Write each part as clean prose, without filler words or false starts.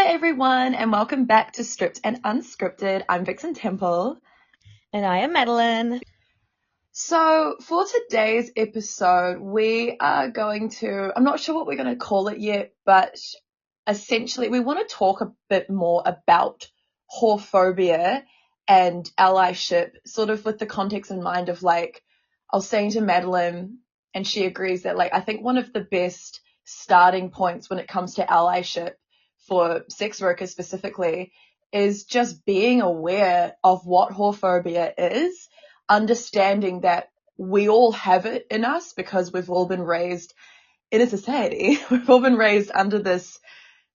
everyone, and welcome back to Stripped and Unscripted. I'm Vixen Temple. And I am Madeleine. So for today's episode, we are going to, I'm not sure what we're going to call it yet, but essentially we want to talk a bit more about whorephobia and allyship, sort of with the context in mind of I was saying to Madeleine, and she agrees that I think one of the best starting points when it comes to allyship for sex workers specifically is just being aware of what whorephobia is, understanding that we all have it in us because we've all been raised in a society. We've all been raised under this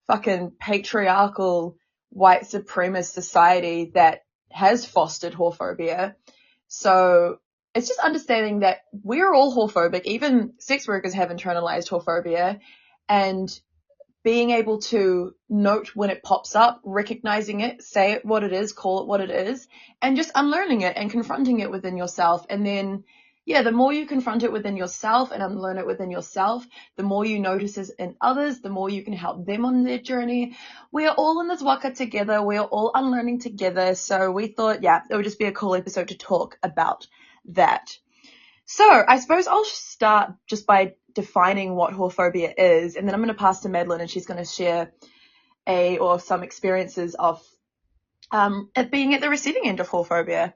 fucking patriarchal white supremacist society that has fostered whorephobia. So it's just understanding that we're all whorephobic. Even sex workers have internalized whorephobia, and being able to note when it pops up, recognizing it, say it what it is, call it what it is, and just unlearning it and confronting it within yourself. And then, the more you confront it within yourself and unlearn it within yourself, the more you notice it in others, the more you can help them on their journey. We are all in this waka together. We are all unlearning together. So we thought, it would just be a cool episode to talk about that. So I suppose I'll start just by defining what whorephobia is, and then I'm going to pass to Madeleine, and she's going to share some experiences of it being at the receiving end of whorephobia.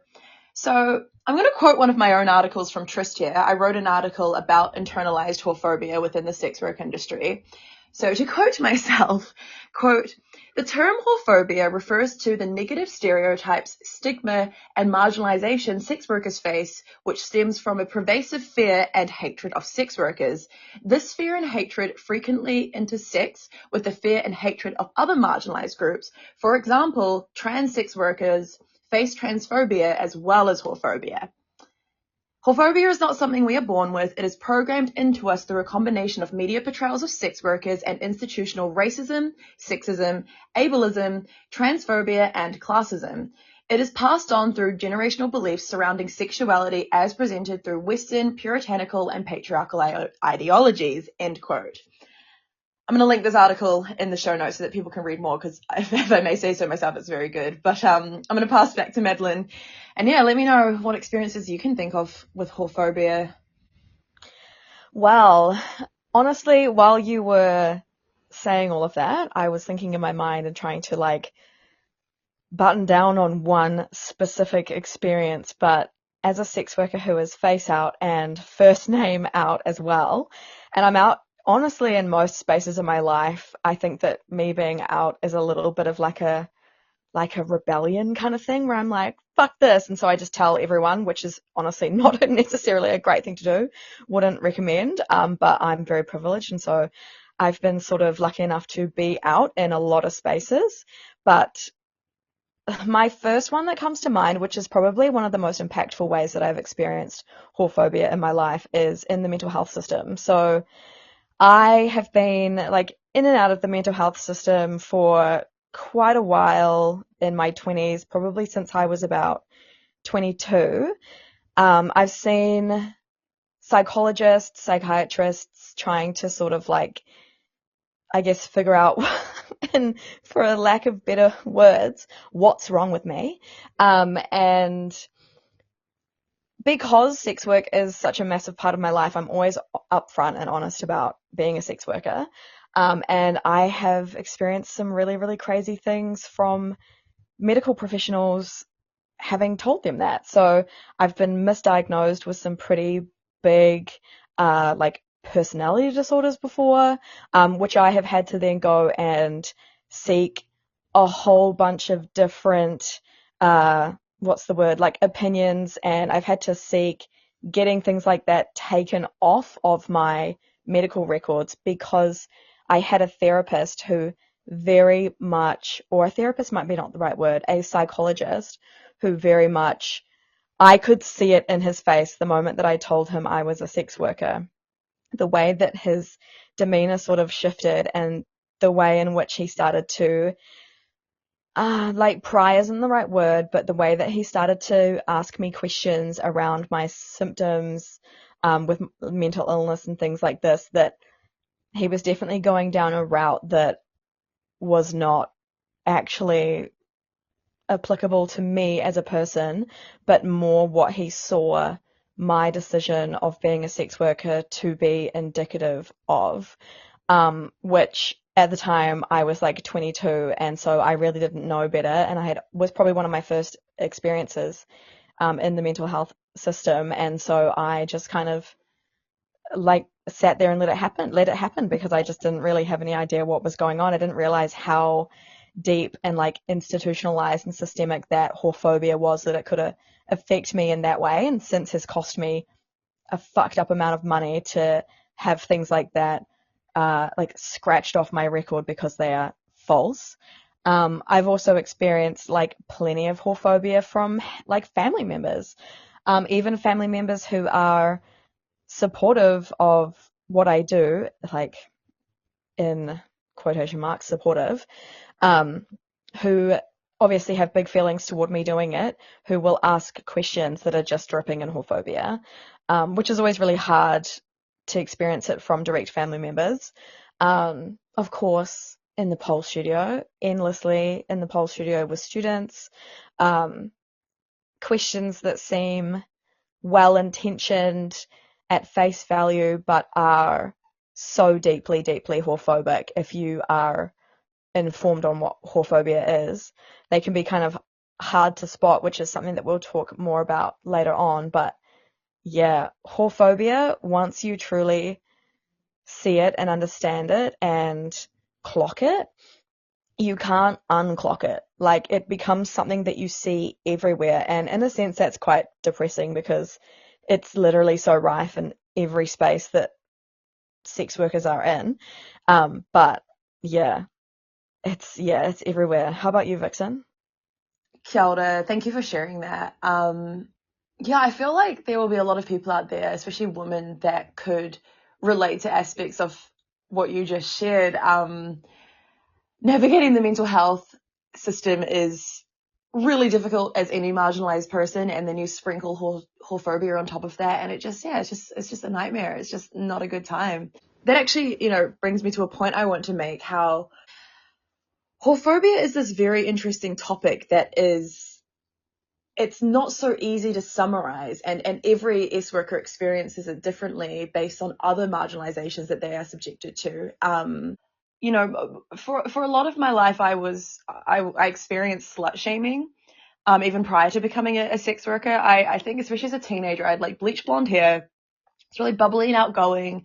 So I'm going to quote one of my own articles from Trist here. I wrote an article about internalized whorephobia within the sex work industry. So to quote myself, quote, "The term whorephobia refers to the negative stereotypes, stigma, and marginalization sex workers face, which stems from a pervasive fear and hatred of sex workers. This fear and hatred frequently intersects with the fear and hatred of other marginalized groups. For example, trans sex workers face transphobia as well as whorephobia. Whorephobia is not something we are born with. It is programmed into us through a combination of media portrayals of sex workers and institutional racism, sexism, ableism, transphobia, and classism. It is passed on through generational beliefs surrounding sexuality as presented through Western, puritanical, and patriarchal ideologies," end quote. I'm going to link this article in the show notes so that people can read more, because if I may say so myself, it's very good. But I'm going to pass back to Madeleine. And let me know what experiences you can think of with whorephobia. Well, honestly, while you were saying all of that, I was thinking in my mind and trying to button down on one specific experience. But as a sex worker who is face out and first name out as well, and I'm out honestly in most spaces of my life, I think that me being out is a little bit of like a rebellion kind of thing, where I'm like, fuck this. And so I just tell everyone, which is honestly not necessarily a great thing to do. Wouldn't recommend. But I'm very privileged. And so I've been sort of lucky enough to be out in a lot of spaces. But my first one that comes to mind, which is probably one of the most impactful ways that I've experienced whorephobia in my life, is in the mental health system. So I have been in and out of the mental health system for quite a while in my 20s, probably since I was about 22. I've seen psychologists, psychiatrists trying to sort of figure out, and for a lack of better words, what's wrong with me. And because sex work is such a massive part of my life, I'm always upfront and honest about being a sex worker. And I have experienced some really, really crazy things from medical professionals having told them that. So I've been misdiagnosed with some pretty big, personality disorders before, which I have had to then go and seek a whole bunch of different, opinions, and I've had to seek getting things like that taken off of my medical records, because I had a therapist who very much, or a therapist might be not the right word, a psychologist who very much, I could see it in his face the moment that I told him I was a sex worker. The way that his demeanor sort of shifted, and the way in which he started to pry isn't the right word, but the way that he started to ask me questions around my symptoms with mental illness and things like this, that he was definitely going down a route that was not actually applicable to me as a person, but more what he saw my decision of being a sex worker to be indicative of, which at the time I was like 22, and so I really didn't know better, and was probably one of my first experiences in the mental health system, and so I just kind of like sat there and let it happen because I just didn't really have any idea what was going on. I didn't realize how deep and like institutionalized and systemic that whorephobia was, that it could affect me in that way, and since has cost me a fucked up amount of money to have things like that like scratched off my record because they are false. I've also experienced like plenty of whorephobia from like family members, even family members who are supportive of what I do, like in quotation marks, supportive, um, who obviously have big feelings toward me doing it, who will ask questions that are just dripping in whorephobia, which is always really hard to experience it from direct family members. Of course, in the pole studio, endlessly in the pole studio with students, um, questions that seem well-intentioned at face value, but are so deeply, deeply whorephobic. If you are informed on what whorephobia is, they can be kind of hard to spot, which is something that we'll talk more about later on. But yeah, whorephobia, once you truly see it and understand it and clock it, you can't unclock it. Like, it becomes something that you see everywhere. And in a sense, that's quite depressing because it's literally so rife in every space that sex workers are in. But yeah, it's everywhere. How about you, Vixen? Kia ora. Thank you for sharing that. Yeah, I feel like there will be a lot of people out there, especially women, that could relate to aspects of what you just shared. Navigating the mental health system is really difficult as any marginalized person, and then you sprinkle whorephobia on top of that, and it's just a nightmare. It's just not a good time. That actually, brings me to a point I want to make, how whorephobia is this very interesting topic that it's not so easy to summarize, and every S worker experiences it differently based on other marginalizations that they are subjected to. For a lot of my life, I experienced slut shaming. Even prior to becoming a sex worker, I think especially as a teenager, I had like bleach blonde hair. It's really bubbly and outgoing,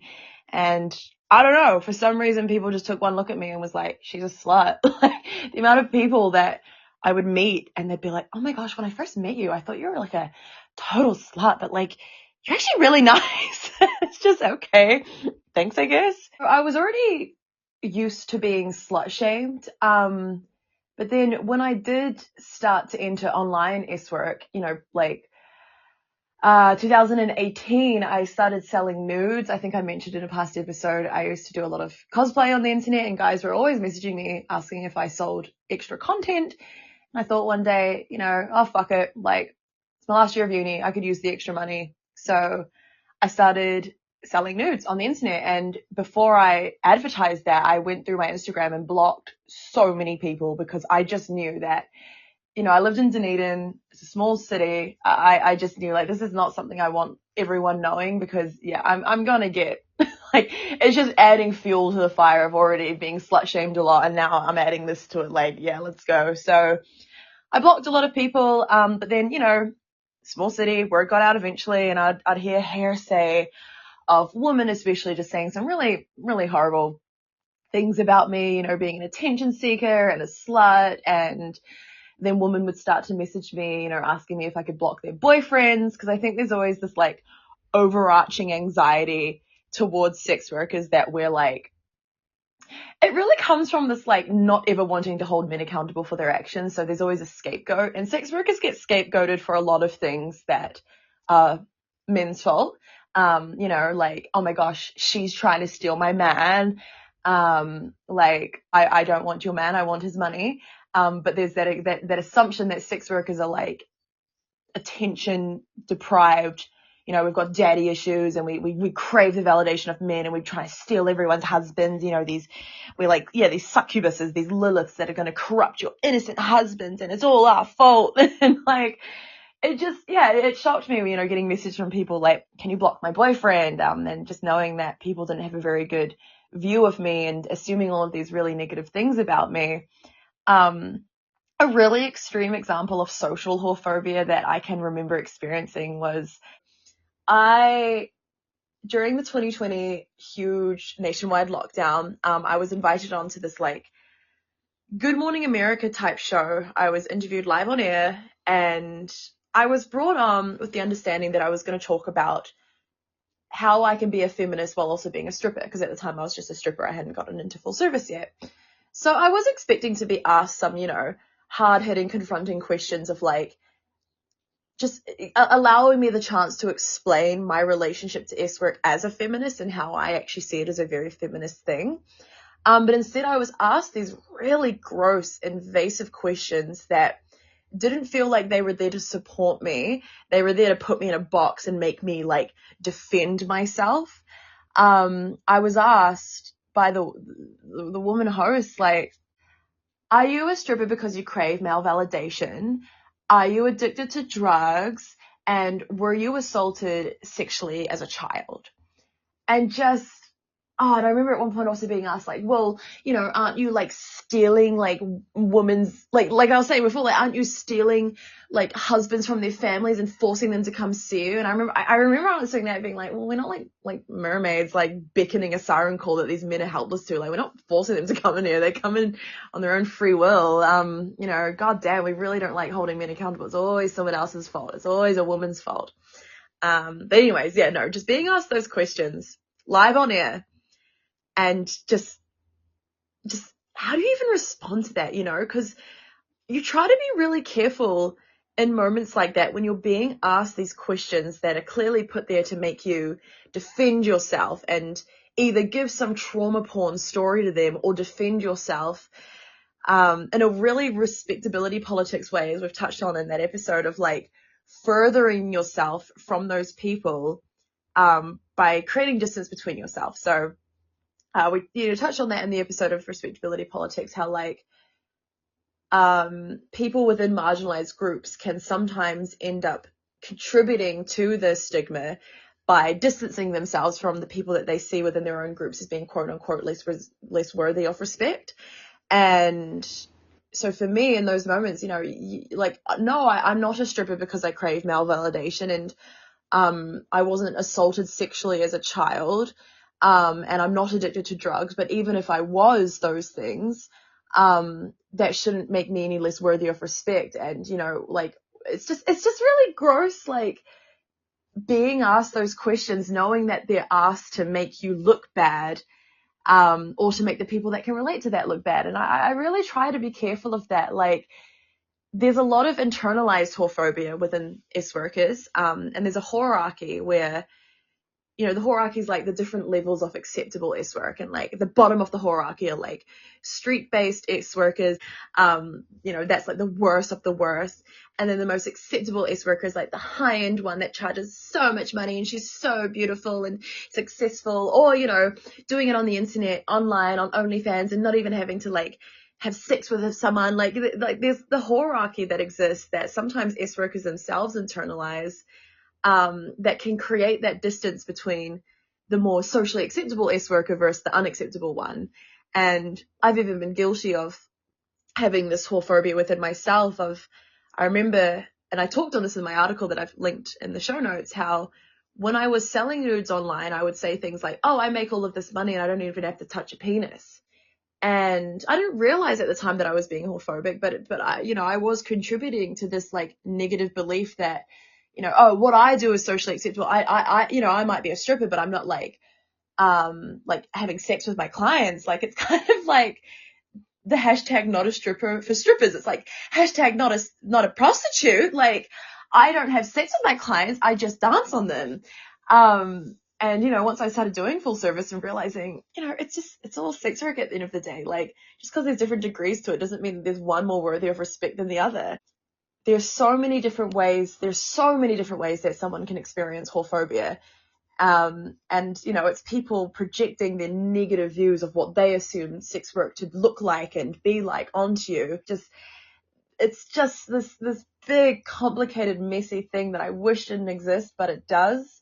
and I don't know, for some reason people just took one look at me and was like, she's a slut. Like, the amount of people that I would meet and they'd be like, oh my gosh, when I first met you, I thought you were like a total slut, but like, you're actually really nice. It's just okay. Thanks, I guess. I was already used to being slut shamed. But then when I did start to enter online S work, 2018, I started selling nudes. I think I mentioned in a past episode, I used to do a lot of cosplay on the internet, and guys were always messaging me asking if I sold extra content. And I thought one day, oh, fuck it. Like, it's my last year of uni. I could use the extra money. So I started selling nudes on the internet. And before I advertised that, I went through my Instagram and blocked so many people because I just knew that, I lived in Dunedin. It's a small city. I just knew, like, this is not something I want everyone knowing because, yeah, I'm going to get, like, it's just adding fuel to the fire of already being slut shamed a lot. And now I'm adding this to it. Like, yeah, let's go. So I blocked a lot of people. But then, small city, word got out eventually, and I'd hear hearsay of women, especially, just saying some really, really horrible things about me, being an attention seeker and a slut. And then women would start to message me, asking me if I could block their boyfriends, because I think there's always this like overarching anxiety towards sex workers that we're like, it really comes from this like not ever wanting to hold men accountable for their actions. So there's always a scapegoat, and sex workers get scapegoated for a lot of things that are men's fault. Like, oh my gosh, she's trying to steal my man. Like, I don't want your man, I want his money. But there's that assumption that sex workers are like attention deprived, we've got daddy issues and we crave the validation of men and we try to steal everyone's husbands, these succubuses, these Liliths that are going to corrupt your innocent husbands and it's all our fault. And like, it shocked me, getting messages from people like, can you block my boyfriend? And just knowing that people didn't have a very good view of me and assuming all of these really negative things about me. A really extreme example of social whorephobia that I can remember experiencing was during the 2020 huge nationwide lockdown, I was invited onto this like Good Morning America type show. I was interviewed live on air and I was brought on with the understanding that I was going to talk about how I can be a feminist while also being a stripper, because at the time I was just a stripper. I hadn't gotten into full service yet. So I was expecting to be asked some, hard-hitting, confronting questions of like, just allowing me the chance to explain my relationship to S-work as a feminist and how I actually see it as a very feminist thing. But instead I was asked these really gross, invasive questions that didn't feel like they were there to support me. They were there to put me in a box and make me like defend myself. I was asked by the woman host, like, are you a stripper because you crave male validation? Are you addicted to drugs? And were you assaulted sexually as a child? And and I remember at one point also being asked, like, well, aren't you like stealing like women's, like I was saying before, like, aren't you stealing like husbands from their families and forcing them to come see you? And I remember answering that being like, well, we're not like mermaids, like beckoning a siren call that these men are helpless to. Like, we're not forcing them to come in here. They come in on their own free will. God damn, we really don't like holding men accountable. It's always someone else's fault. It's always a woman's fault. But anyways, just being asked those questions live on air. And just how do you even respond to that, because you try to be really careful in moments like that when you're being asked these questions that are clearly put there to make you defend yourself and either give some trauma porn story to them or defend yourself in a really respectability politics way, as we've touched on in that episode, of like furthering yourself from those people by creating distance between yourself. So we touched on that in the episode of respectability politics, how like people within marginalized groups can sometimes end up contributing to the stigma by distancing themselves from the people that they see within their own groups as being quote unquote less worthy of respect. And so for me in those moments, no, I'm not a stripper because I crave male validation, and I wasn't assaulted sexually as a child. And I'm not addicted to drugs, but even if I was those things, that shouldn't make me any less worthy of respect. And, it's just really gross, like being asked those questions, knowing that they're asked to make you look bad, or to make the people that can relate to that look bad. And I really try to be careful of that. Like, there's a lot of internalized whorephobia within S-workers, and there's a hierarchy where the hierarchy is like the different levels of acceptable S-work, and like the bottom of the hierarchy are like street-based S-workers. That's like the worst of the worst. And then the most acceptable S-worker is like the high-end one that charges so much money and she's so beautiful and successful, or, doing it on the internet, online, on OnlyFans, and not even having to like have sex with someone. Like there's the hierarchy that exists that sometimes S-workers themselves internalize. That can create that distance between the more socially acceptable S-worker versus the unacceptable one. And I've even been guilty of having this whorephobia within myself. I remember, and I talked on this in my article that I've linked in the show notes, how when I was selling nudes online, I would say things like, oh, I make all of this money and I don't even have to touch a penis. And I didn't realize at the time that I was being whorephobic, but I was contributing to this like negative belief that, what I do is socially acceptable. I might be a stripper, but I'm not like having sex with my clients. Like, it's kind of like the hashtag not a stripper for strippers. It's like hashtag not a prostitute. Like, I don't have sex with my clients. I just dance on them. And, once I started doing full service and realizing, it's all sex work at the end of the day. Like, just because there's different degrees to it doesn't mean there's one more worthy of respect than the other. there's so many different ways that someone can experience whorephobia. And, you know, it's people projecting their negative views of what they assume sex work to look like and be like onto you. It's just this big, complicated, messy thing that I wish didn't exist, but it does.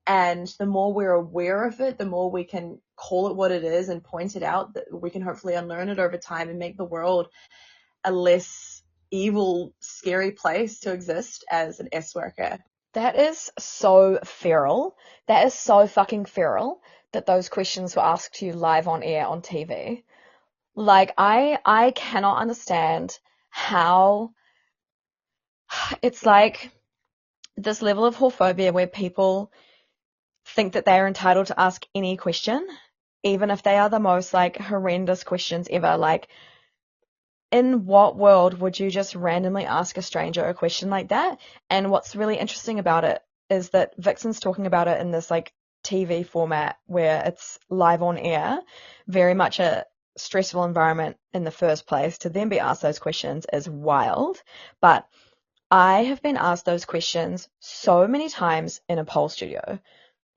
And the more we're aware of it, the more we can call it what it is and point it out, that we can hopefully unlearn it over time and make the world a less evil, scary place to exist as an S worker. That is so feral. That is so fucking feral that those questions were asked to you live on air on TV. Like, I cannot understand how it's like this level of whorephobia where people think that they're entitled to ask any question, even if they are the most like horrendous questions ever. Like, in what world would you just randomly ask a stranger a question like that? And what's really interesting about it is that Vixen's talking about it in this like TV format where it's live on air, very much a stressful environment in the first place. To then be asked those questions is wild. But I have been asked those questions so many times in a pole studio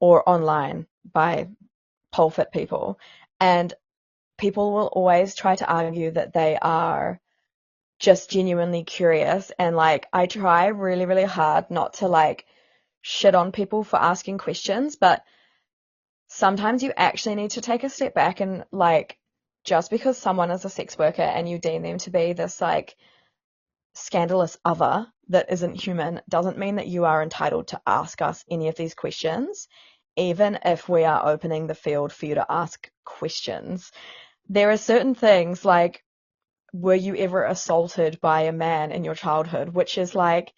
or online by pole fit people, and people will always try to argue that they are just genuinely curious. And like, I try really, really hard not to like shit on people for asking questions, but sometimes you actually need to take a step back and like, just because someone is a sex worker and you deem them to be this like scandalous other that isn't human doesn't mean that you are entitled to ask us any of these questions, even if we are opening the field for you to ask questions. There are certain things like, were you ever assaulted by a man in your childhood? Which is like,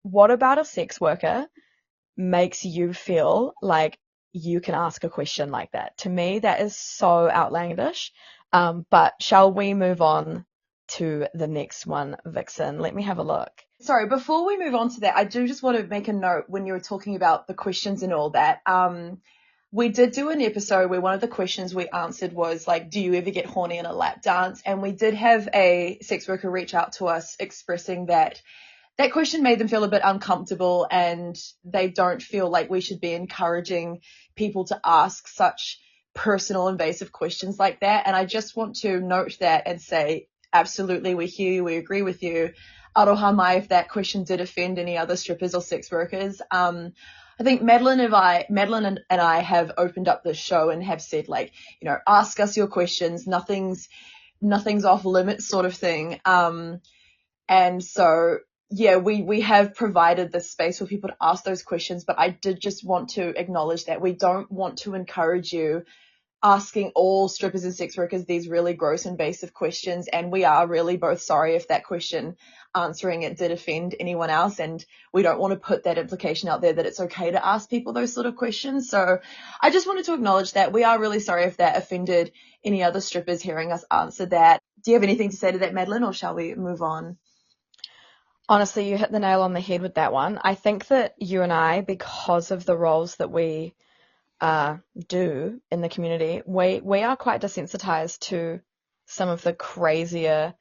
what about a sex worker makes you feel like you can ask a question like that? To me, that is so outlandish. But shall we move on to the next one, Vixen? Let me have a look. Sorry, before we move on to that, I do just want to make a note when you were talking about the questions and all that. We did do an episode where one of the questions we answered was like, do you ever get horny in a lap dance? And we did have a sex worker reach out to us expressing that that question made them feel a bit uncomfortable and they don't feel like we should be encouraging people to ask such personal, invasive questions like that. And I just want to note that and say, absolutely, we hear you, we agree with you. Aroha mai if that question did offend any other strippers or sex workers. I think Madeleine and I have opened up the show and have said, like, you know, ask us your questions. Nothing's off limits sort of thing. And so, yeah, we have provided the space for people to ask those questions, but I did just want to acknowledge that we don't want to encourage you asking all strippers and sex workers these really gross, invasive questions. And we are really both sorry if that question, answering it, did offend anyone else. And we don't want to put that implication out there that it's okay to ask people those sort of questions. So I just wanted to acknowledge that we are really sorry if that offended any other strippers hearing us answer that. Do you have anything to say to that, Madeleine, or shall we move on? Honestly, you hit the nail on the head with that one. I think that you and I, because of the roles that we do in the community, we are quite desensitized to some of the crazier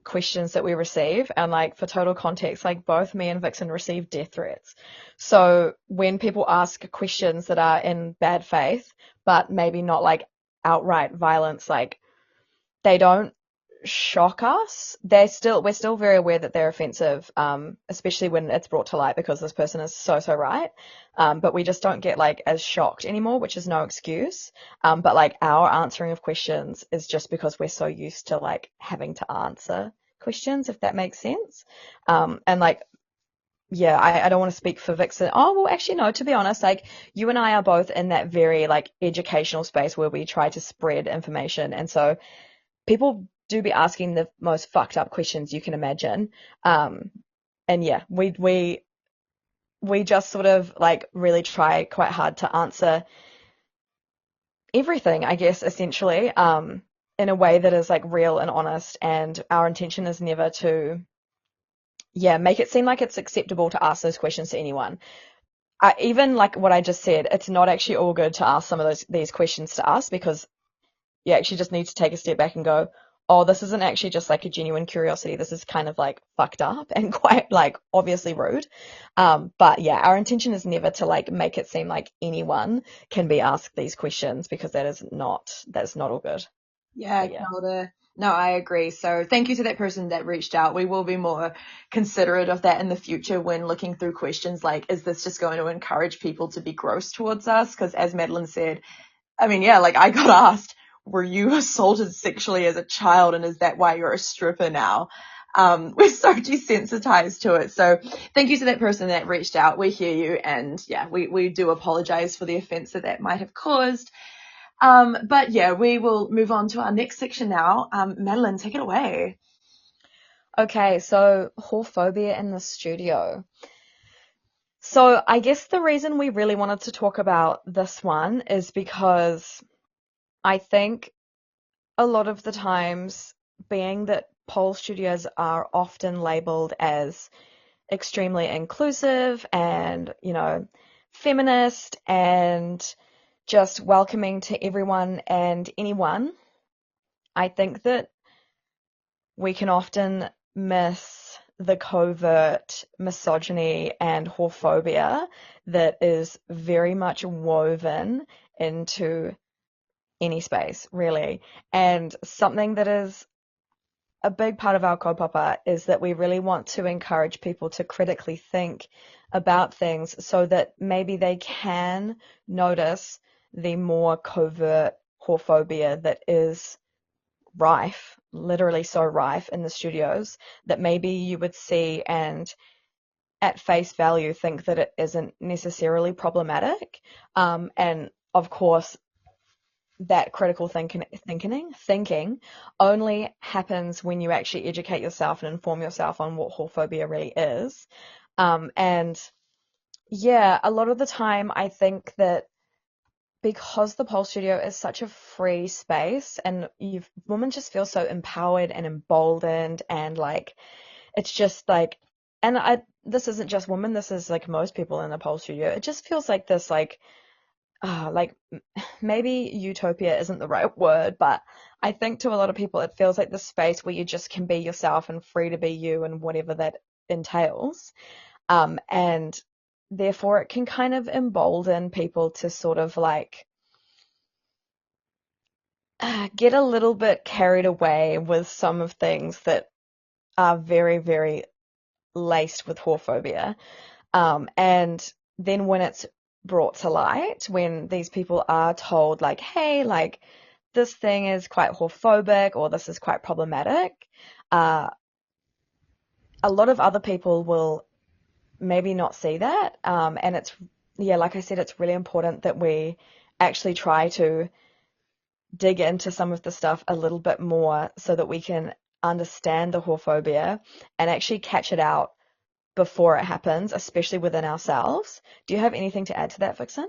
questions that we receive. And like, for total context, like both me and Vixen receive death threats. So when people ask questions that are in bad faith, but maybe not like outright violence, like they don't shock us. We're still very aware that they're offensive, especially when it's brought to light because this person is so right. But we just don't get like as shocked anymore, which is no excuse. But like our answering of questions is just because we're so used to like having to answer questions, if that makes sense. And like, yeah, I don't want to speak for Vixen. Oh, well, actually, no, to be honest, like you and I are both in that very like educational space where we try to spread information. And so people do be asking the most fucked up questions you can imagine. And yeah, we just sort of like really try quite hard to answer everything, I guess, essentially, in a way that is like real and honest. And our intention is never to, yeah, make it seem like it's acceptable to ask those questions to anyone. Even like what I just said, it's not actually all good to ask some of these questions to us, because you actually just need to take a step back and go, oh, this isn't actually just like a genuine curiosity. This is kind of like fucked up and quite like obviously rude. But yeah, our intention is never to like make it seem like anyone can be asked these questions because that's not all good. Yeah, But yeah. no, I agree. So thank you to that person that reached out. We will be more considerate of that in the future when looking through questions like, is this just going to encourage people to be gross towards us? Because as Madeleine said, I mean, yeah, like I got asked, were you assaulted sexually as a child, and is that why you're a stripper now? We're so desensitized to it. So thank you to that person that reached out. We hear you, and yeah, we do apologize for the offense that might have caused. But yeah, we will move on to our next section now. Madeleine, take it away. Okay, so whorephobia in the studio. So I guess the reason we really wanted to talk about this one is because I think a lot of the times, being that pole studios are often labeled as extremely inclusive and, feminist and just welcoming to everyone and anyone, I think that we can often miss the covert misogyny and whorephobia that is very much woven into any space, really. And something that is a big part of our kaupapa is that we really want to encourage people to critically think about things so that maybe they can notice the more covert whorephobia that is rife, literally so rife in the studios, that maybe you would see and at face value think that it isn't necessarily problematic. And of course, that critical thinking only happens when you actually educate yourself and inform yourself on what whorephobia really is. And yeah, a lot of the time I think that because the pole studio is such a free space and women just feel so empowered and emboldened and like it's just like, and this isn't just women, this is like most people in the pole studio. It just feels like this like maybe utopia isn't the right word, but I think to a lot of people it feels like the space where you just can be yourself and free to be you and whatever that entails. And therefore it can kind of embolden people to sort of like get a little bit carried away with some of things that are very, very laced with whorephobia. And then when it's brought to light, when these people are told, like, hey, like, this thing is quite whorephobic or this is quite problematic, uh, a lot of other people will maybe not see that. And it's, yeah, like I said, it's really important that we actually try to dig into some of the stuff a little bit more so that we can understand the whorephobia and actually catch it out before it happens, especially within ourselves. Do you have anything to add to that, Vixen?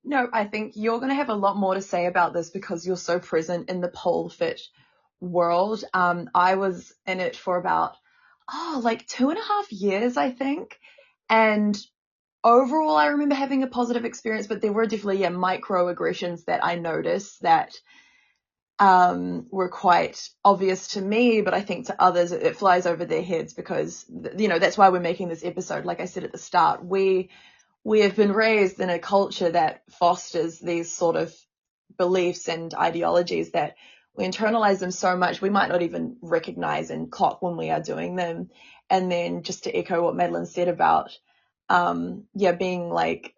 No, I think you're going to have a lot more to say about this because you're so present in the pole fit world. I was in it for about, like 2.5 years, I think. And overall, I remember having a positive experience, but there were definitely, yeah, microaggressions that I noticed that were quite obvious to me, but I think to others it flies over their heads because, that's why we're making this episode. Like I said at the start, we have been raised in a culture that fosters these sort of beliefs and ideologies that we internalize them so much we might not even recognize and clock when we are doing them. And then just to echo what Madeleine said about, yeah, being like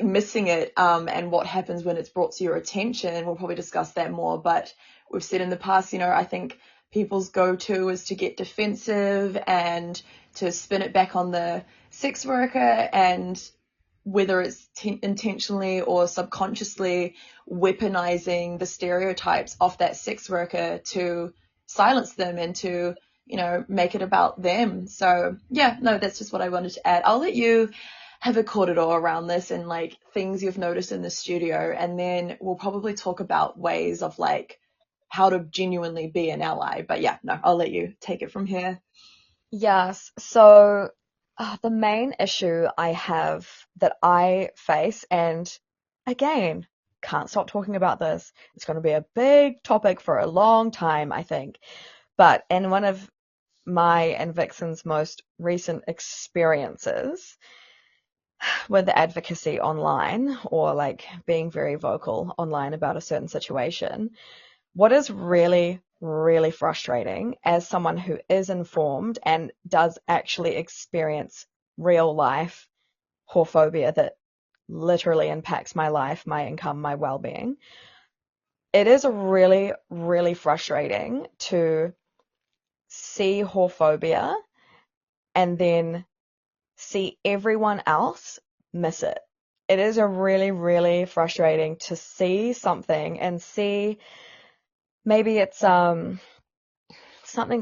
missing it, and what happens when it's brought to your attention. We'll probably discuss that more, but we've said in the past, I think people's go-to is to get defensive and to spin it back on the sex worker, and whether it's intentionally or subconsciously weaponizing the stereotypes of that sex worker to silence them and to, make it about them. So yeah, no, that's just what I wanted to add. I'll let you have a corridor around this and like things you've noticed in the studio, and then we'll probably talk about ways of like how to genuinely be an ally. But yeah, no, I'll let you take it from here. Yes. So the main issue I have that I face, and again, can't stop talking about this. It's going to be a big topic for a long time, I think. But in one of my and Vixen's most recent experiences with advocacy online, or like being very vocal online about a certain situation, what is really, really frustrating as someone who is informed and does actually experience real life whorephobia that literally impacts my life, my income, my well-being, it is really, really frustrating to see whorephobia and then see everyone else miss it. It is a really, really frustrating to see something and see maybe it's something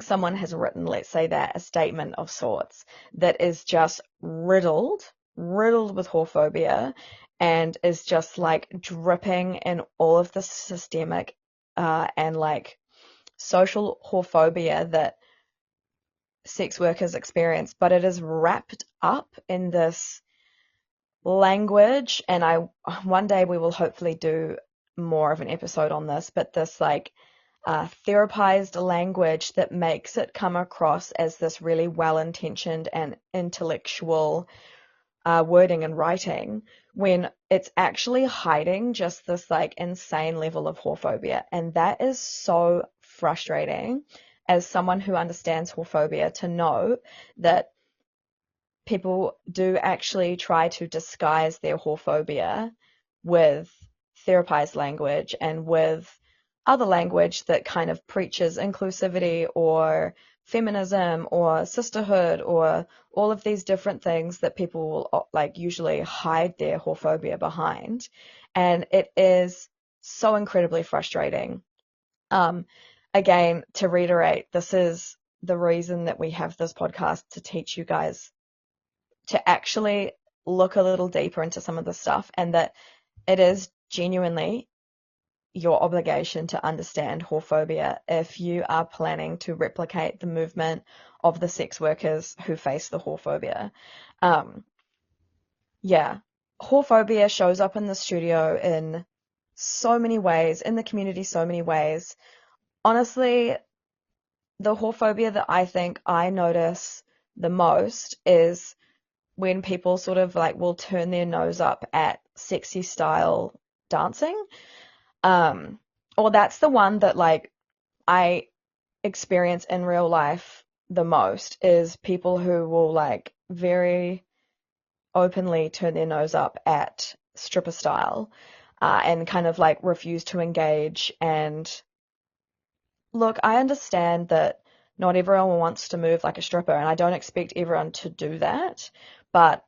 someone has written, let's say that, a statement of sorts that is just riddled with whorephobia and is just like dripping in all of the systemic and like social whorephobia that sex workers experience, but it is wrapped up in this language, and one day we will hopefully do more of an episode on this, but this like therapized language that makes it come across as this really well-intentioned and intellectual wording and writing, when it's actually hiding just this like insane level of whorephobia. And that is so frustrating as someone who understands whorephobia, to know that people do actually try to disguise their whorephobia with therapized language and with other language that kind of preaches inclusivity or feminism or sisterhood or all of these different things that people will like usually hide their whorephobia behind. And it is so incredibly frustrating. Again, to reiterate, this is the reason that we have this podcast, to teach you guys to actually look a little deeper into some of the stuff, and that it is genuinely your obligation to understand whorephobia if you are planning to replicate the movement of the sex workers who face the whorephobia. Yeah, whorephobia shows up in the studio in so many ways, in the community so many ways. Honestly, the whorephobia that I think I notice the most is when people sort of like will turn their nose up at sexy style dancing. Or that's the one that like I experience in real life the most, is people who will like very openly turn their nose up at stripper style, and kind of like refuse to engage. And look, I understand that not everyone wants to move like a stripper, and I don't expect everyone to do that, but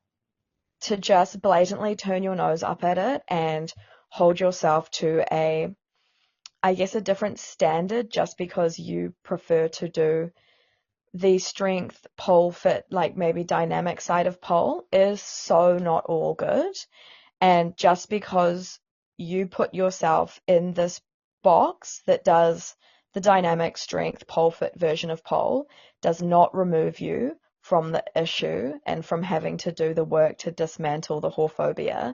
to just blatantly turn your nose up at it and hold yourself to I guess, a different standard just because you prefer to do the strength pole fit, like maybe dynamic side of pole, is so not all good. And just because you put yourself in this box that does the dynamic strength pole fit version of pole does not remove you from the issue and from having to do the work to dismantle the whorephobia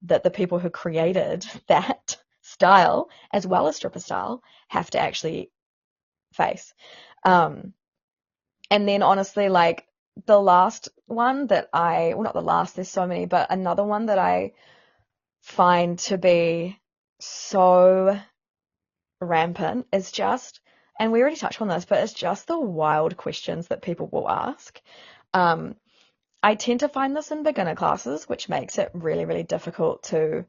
that the people who created that style, as well as stripper style, have to actually face. And then honestly, like the last one that well, not the last, there's so many, but another one that I find to be so rampant is just, and we already touched on this, but it's just the wild questions that people will ask. I tend to find this in beginner classes, which makes it really, really difficult to,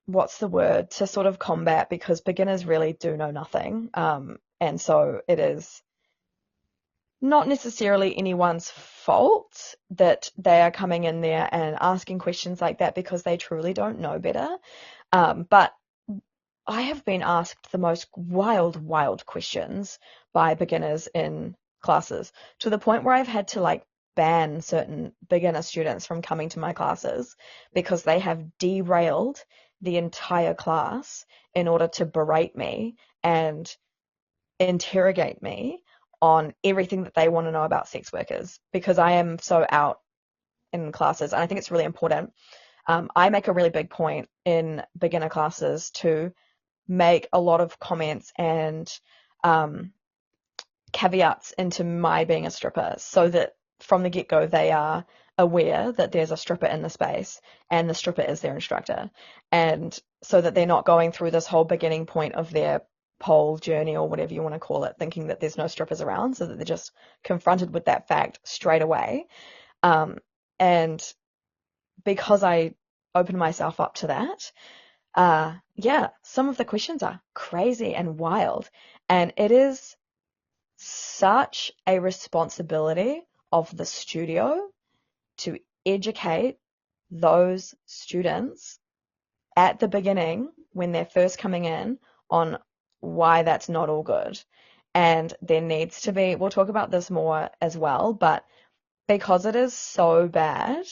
what's the word, to sort of combat, because beginners really do know nothing. And so it is not necessarily anyone's fault that they are coming in there and asking questions like that, because they truly don't know better. But I have been asked the most wild questions by beginners in classes, to the point where I've had to like ban certain beginner students from coming to my classes because they have derailed the entire class in order to berate me and interrogate me on everything that they want to know about sex workers, because I am so out in classes. And I think it's really important I make a really big point in beginner classes to make a lot of comments and caveats into my being a stripper so that from the get-go they are aware that there's a stripper in the space and the stripper is their instructor, and so that they're not going through this whole beginning point of their pole journey or whatever you want to call it thinking that there's no strippers around, so that they're just confronted with that fact straight away. And because I open myself up to that, yeah, some of the questions are crazy and wild, and it is such a responsibility of the studio to educate those students at the beginning when they're first coming in on why that's not all good. And there needs to be, we'll talk about this more as well, but because it is so bad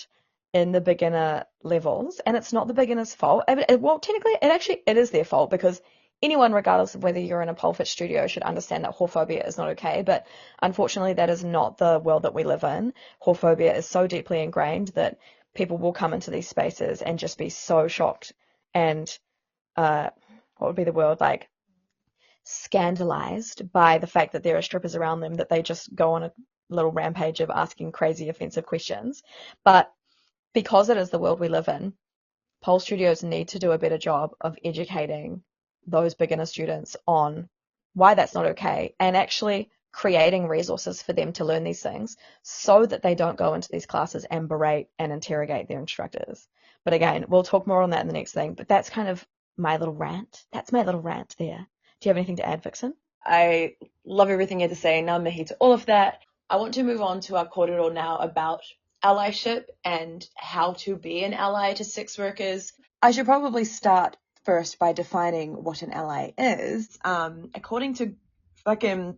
in the beginner levels, and it's not the beginner's fault. Well, technically, it is their fault, because anyone, regardless of whether you're in a pole fit studio, should understand that whorephobia is not okay. But unfortunately, that is not the world that we live in. Whorephobia is so deeply ingrained that people will come into these spaces and just be so shocked and what would be the word, like scandalized by the fact that there are strippers around them, that they just go on a little rampage of asking crazy offensive questions. But because it is the world we live in, pole studios need to do a better job of educating those beginner students on why that's not okay, and actually creating resources for them to learn these things so that they don't go into these classes and berate and interrogate their instructors. But again, we'll talk more on that in the next thing. But that's kind of my little rant. That's my little rant there. Do you have anything to add, Vixen? I love everything you had to say. Ngā mihi to all of that. I want to move on to our kōrero now about allyship and how to be an ally to sex workers. I should probably start first by defining what an ally is. According to fucking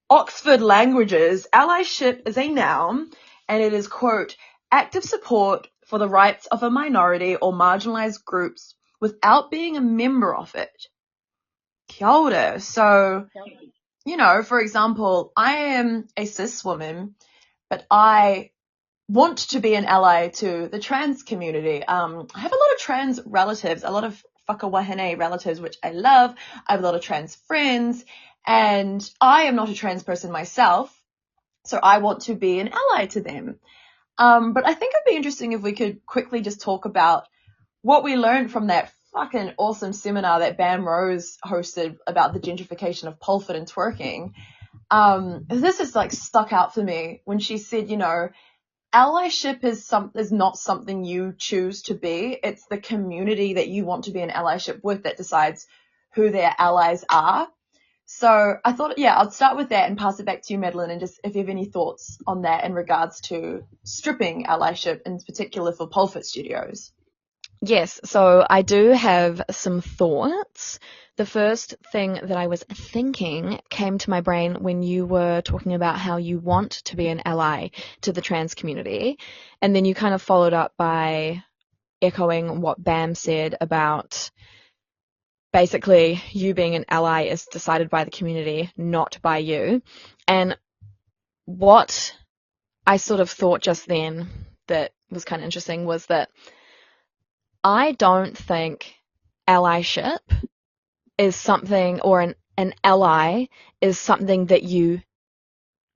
Oxford Languages, allyship is a noun, and it is, quote, active support for the rights of a minority or marginalized groups without being a member of it. Kia ora. So, for example, I am a cis woman, but I want to be an ally to the trans community. I have a lot of trans relatives, a lot of whakawahine relatives, which I love. I have a lot of trans friends, and I am not a trans person myself, so I want to be an ally to them. But I think it'd be interesting if we could quickly just talk about what we learned from that fucking awesome seminar that Bam Rose hosted about the gentrification of pole fit and twerking. This is like stuck out for me when she said, allyship is not something you choose to be. It's the community that you want to be an allyship with that decides who their allies are. So I thought, I'll start with that and pass it back to you, Madeleine, and just if you have any thoughts on that in regards to stripping allyship, in particular for pole fit studios. Yes, so I do have some thoughts. The first thing that I was thinking came to my brain when you were talking about how you want to be an ally to the trans community, and then you kind of followed up by echoing what Bam said about basically you being an ally is decided by the community, not by you. And what I sort of thought just then that was kind of interesting was that I don't think allyship is something, or an ally is something that you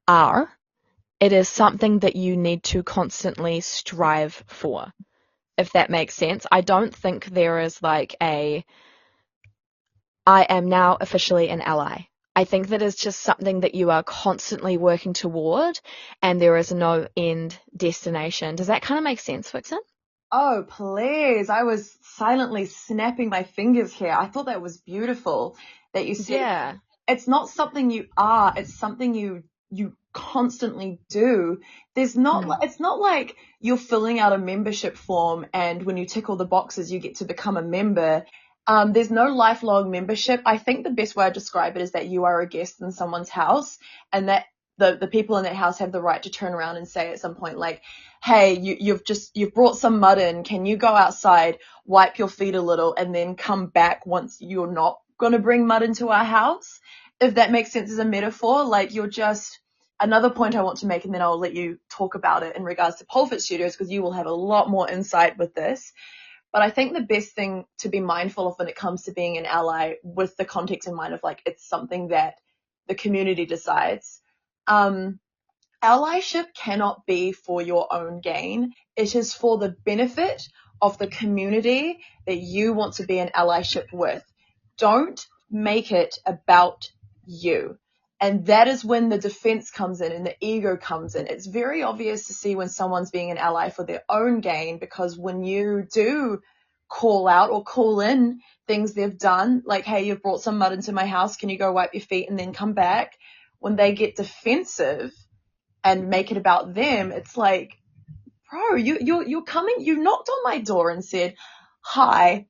are. It is something that you need to constantly strive for, if that makes sense. I don't think there is like I am now officially an ally. I think that is just something that you are constantly working toward, and there is no end destination. Does that kind of make sense, Vixen? Oh, please. I was silently snapping my fingers here. I thought that was beautiful that you said it's not something you are, it's something you constantly do. It's not like you're filling out a membership form and when you tick all the boxes you get to become a member. There's no lifelong membership. I think the best way to describe it is that you are a guest in someone's house, and that the people in that house have the right to turn around and say at some point, like, hey, you've brought some mud in. Can you go outside, wipe your feet a little, and then come back once you're not going to bring mud into our house? If that makes sense as a metaphor, like you're just another point I want to make, and then I'll let you talk about it in regards to pole fit studios, because you will have a lot more insight with this. But I think the best thing to be mindful of when it comes to being an ally, with the context in mind of like it's something that the community decides, allyship cannot be for your own gain. It is for the benefit of the community that you want to be an allyship with. Don't make it about you. And that is when the defense comes in and the ego comes in. It's very obvious to see when someone's being an ally for their own gain, because when you do call out or call in things they've done, like, hey, you've brought some mud into my house, can you go wipe your feet and then come back? When they get defensive and make it about them, it's like, bro, you're coming, you knocked on my door and said, hi,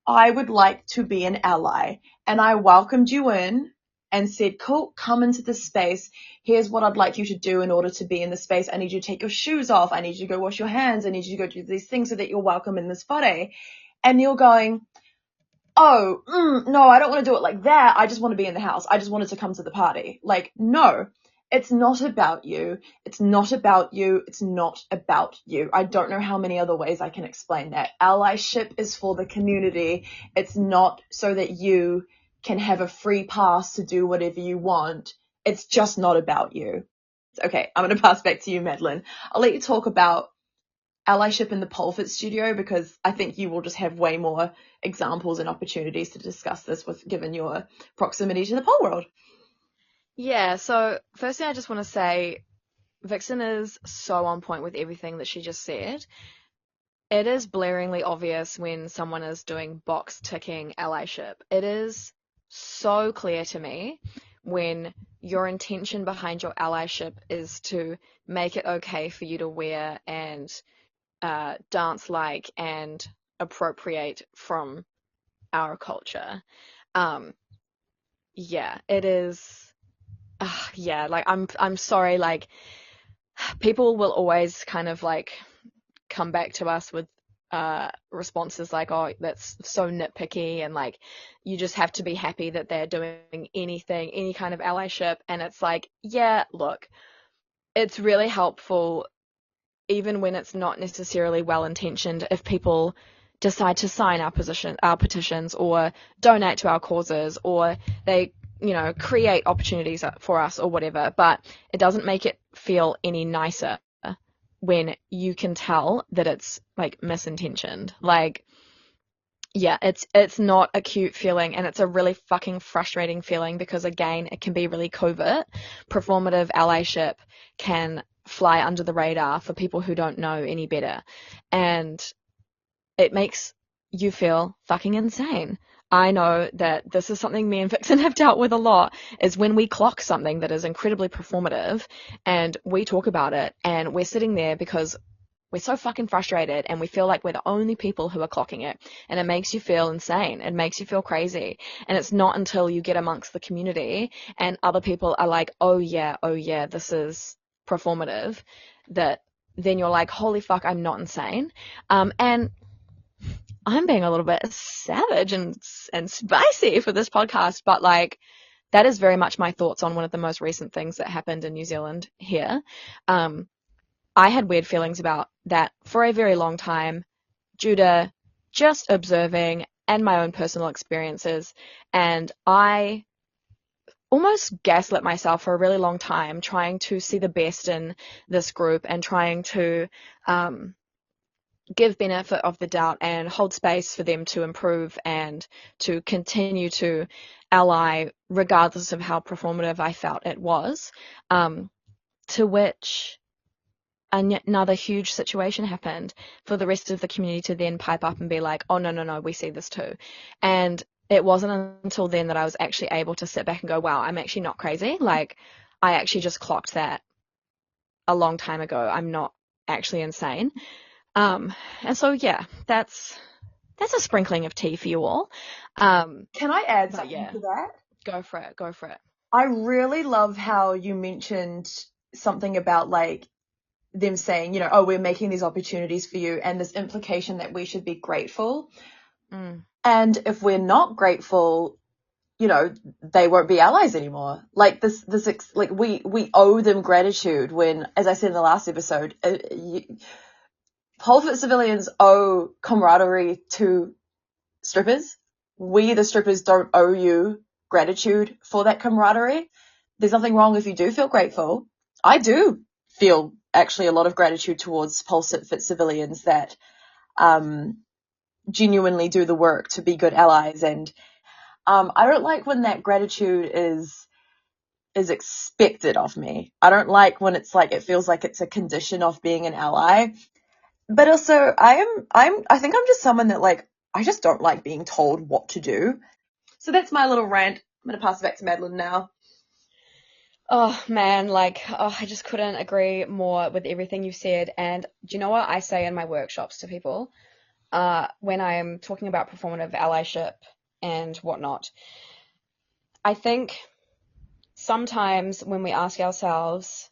I would like to be an ally. And I welcomed you in and said, cool, come into this space. Here's what I'd like you to do in order to be in the space. I need you to take your shoes off. I need you to go wash your hands. I need you to go do these things so that you're welcome in this whare. And you're going, oh, no, I don't want to do it like that. I just want to be in the house. I just wanted to come to the party. Like, no, it's not about you. It's not about you. It's not about you. I don't know how many other ways I can explain that. Allyship is for the community. It's not so that you can have a free pass to do whatever you want. It's just not about you. Okay, I'm going to pass back to you, Madeleine. I'll let you talk about allyship in the pole fit studio, because I think you will just have way more examples and opportunities to discuss this with, given your proximity to the pole world. Yeah, so firstly, I just want to say Vixen is so on point with everything that she just said. It is blaringly obvious when someone is doing box ticking allyship. It is so clear to me when your intention behind your allyship is to make it okay for you to wear and dance like and appropriate from our culture. Yeah, it is. Yeah, like I'm sorry, like people will always kind of like come back to us with responses like, oh, that's so nitpicky, and like you just have to be happy that they're doing anything, any kind of allyship. And it's like, yeah, look, it's really helpful even when it's not necessarily well intentioned, if people decide to sign our petitions, or donate to our causes, or they, create opportunities for us or whatever. But it doesn't make it feel any nicer when you can tell that it's like misintentioned. Like, yeah, it's not a cute feeling, and it's a really fucking frustrating feeling, because again, it can be really covert. Performative allyship can fly under the radar for people who don't know any better, and it makes you feel fucking insane. I know that this is something me and Vixen have dealt with a lot, is when we clock something that is incredibly performative and we talk about it, and we're sitting there because we're so fucking frustrated and we feel like we're the only people who are clocking it, and it makes you feel insane. It makes you feel crazy. And it's not until you get amongst the community and other people are like, oh yeah, this is performative, that then you're like, holy fuck, I'm not insane. And I'm being a little bit savage and spicy for this podcast, but like that is very much my thoughts on one of the most recent things that happened in New Zealand here. I had weird feelings about that for a very long time due to just observing and my own personal experiences. And I almost gaslit myself for a really long time, trying to see the best in this group and trying to give benefit of the doubt and hold space for them to improve and to continue to ally regardless of how performative I felt it was. To which another huge situation happened for the rest of the community to then pipe up and be like, oh, no, we see this too. And it wasn't until then that I was actually able to sit back and go, wow, I'm actually not crazy. Like, I actually just clocked that a long time ago. I'm not actually insane. And so, yeah, that's a sprinkling of tea for you all. Can I add something to that? Go for it. I really love how you mentioned something about like them saying, oh, we're making these opportunities for you, and this implication that we should be grateful. And if we're not grateful, you know, they won't be allies anymore. Like like we owe them gratitude when, as I said in the last episode, whole civilians owe camaraderie to strippers. We, the strippers, don't owe you gratitude for that camaraderie. There's nothing wrong if you do feel grateful. I do feel actually a lot of gratitude towards pulse fit civilians that genuinely do the work to be good allies. And I don't like when that gratitude is expected of me. I don't like when it's like, it feels like it's a condition of being an ally. But also I think I'm just someone that, like, I just don't like being told what to do. So that's my little rant. I'm going to pass it back to Madeleine now. Oh man, like, oh, I just couldn't agree more with everything you said. And do you know what I say in my workshops to people? When I'm talking about performative allyship and whatnot, I think sometimes when we ask ourselves,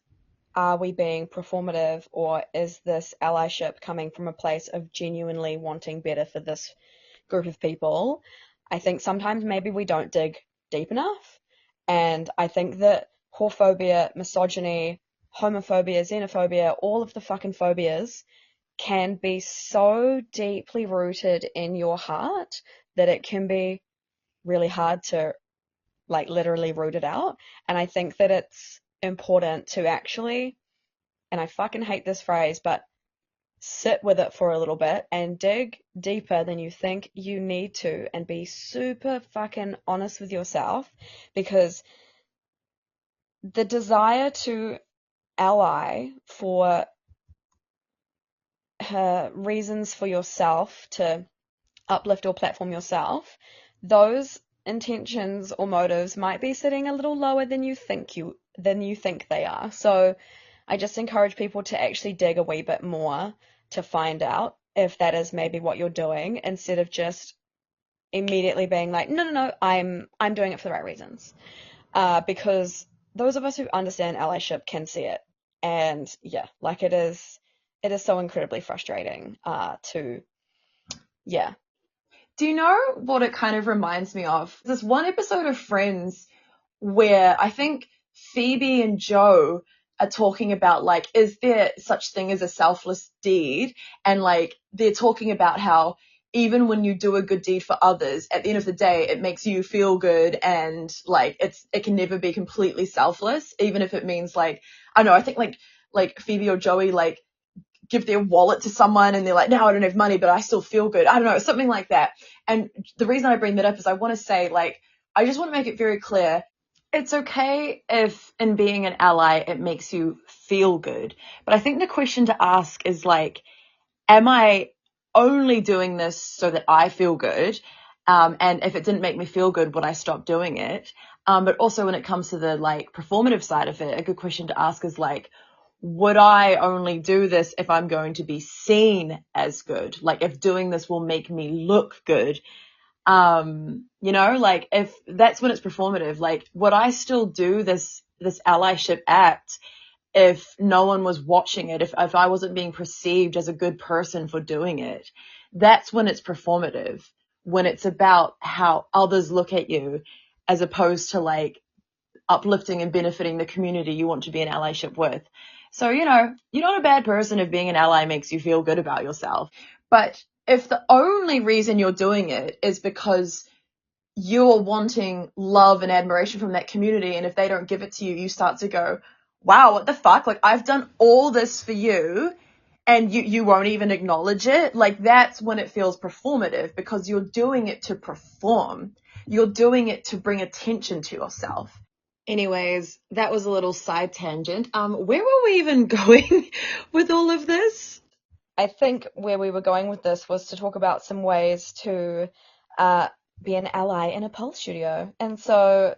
are we being performative, or is this allyship coming from a place of genuinely wanting better for this group of people? I think sometimes maybe we don't dig deep enough. And I think that whorephobia, misogyny, homophobia, xenophobia, all of the fucking phobias can be so deeply rooted in your heart that it can be really hard to, like, literally root it out. And I think that it's important to actually, and I fucking hate this phrase, but sit with it for a little bit and dig deeper than you think you need to, and be super fucking honest with yourself, because the desire to ally for reasons for yourself to uplift or platform yourself, those intentions or motives might be sitting a little lower than you think they are. So I just encourage people to actually dig a wee bit more to find out if that is maybe what you're doing, instead of just immediately being like, no, no, no, I'm doing it for the right reasons. Because those of us who understand allyship can see it. And yeah, like, it is so incredibly frustrating to, yeah. Do you know what it kind of reminds me of? This one episode of Friends where I think Phoebe and Joe are talking about, like, is there such thing as a selfless deed? And like, they're talking about how even when you do a good deed for others, at the end of the day, it makes you feel good, and like, it can never be completely selfless, even if it means, like, I don't know, I think like Phoebe or Joey, like, give their wallet to someone and they're like, no, I don't have money, but I still feel good. I don't know, something like that. And the reason I bring that up is I want to say, like, I just want to make it very clear. It's okay if in being an ally, it makes you feel good. But I think the question to ask is, like, am I only doing this so that I feel good? And if it didn't make me feel good, would I stop doing it? But also when it comes to the, like, performative side of it, a good question to ask is, like, would I only do this if I'm going to be seen as good? Like, if doing this will make me look good. Like, if that's when it's performative, like, would I still do this allyship act if no one was watching it, if I wasn't being perceived as a good person for doing it? That's when it's performative, when it's about how others look at you, as opposed to, like, uplifting and benefiting the community you want to be in allyship with. So, you're not a bad person if being an ally makes you feel good about yourself. But if the only reason you're doing it is because you're wanting love and admiration from that community, and if they don't give it to you, you start to go, wow, what the fuck? Like, I've done all this for you and you won't even acknowledge it. Like, that's when it feels performative, because you're doing it to perform. You're doing it to bring attention to yourself. Anyways, that was a little side tangent. Where were we even going with all of this? I think where we were going with this was to talk about some ways to uh, be an ally in a pole studio. And so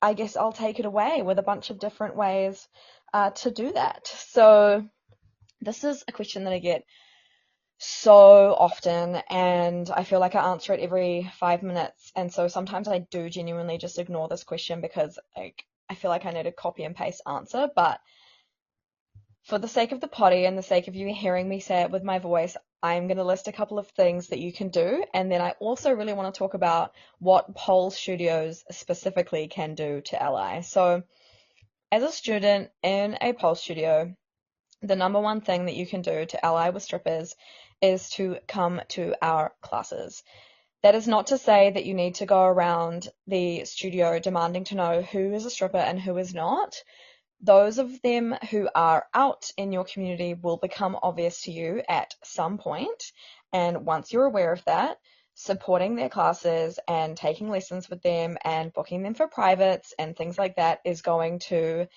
I guess I'll take it away with a bunch of different ways to do that. So this is a question that I get so often, and I feel like I answer it every 5 minutes. And so sometimes I do genuinely just ignore this question because, like, I feel like I need a copy and paste answer. But For the sake of the potty and the sake of you hearing me say it with my voice, I'm going to list a couple of things that you can do. And then I also really want to talk about what pole studios specifically can do to ally. So, as a student in a pole studio, the number one thing that you can do to ally with strippers is to come to our classes. That is not to say that you need to go around the studio demanding to know who is a stripper and who is not. Those of them who are out in your community will become obvious to you at some point. And once you're aware of that, supporting their classes and taking lessons with them and booking them for privates and things like that is going to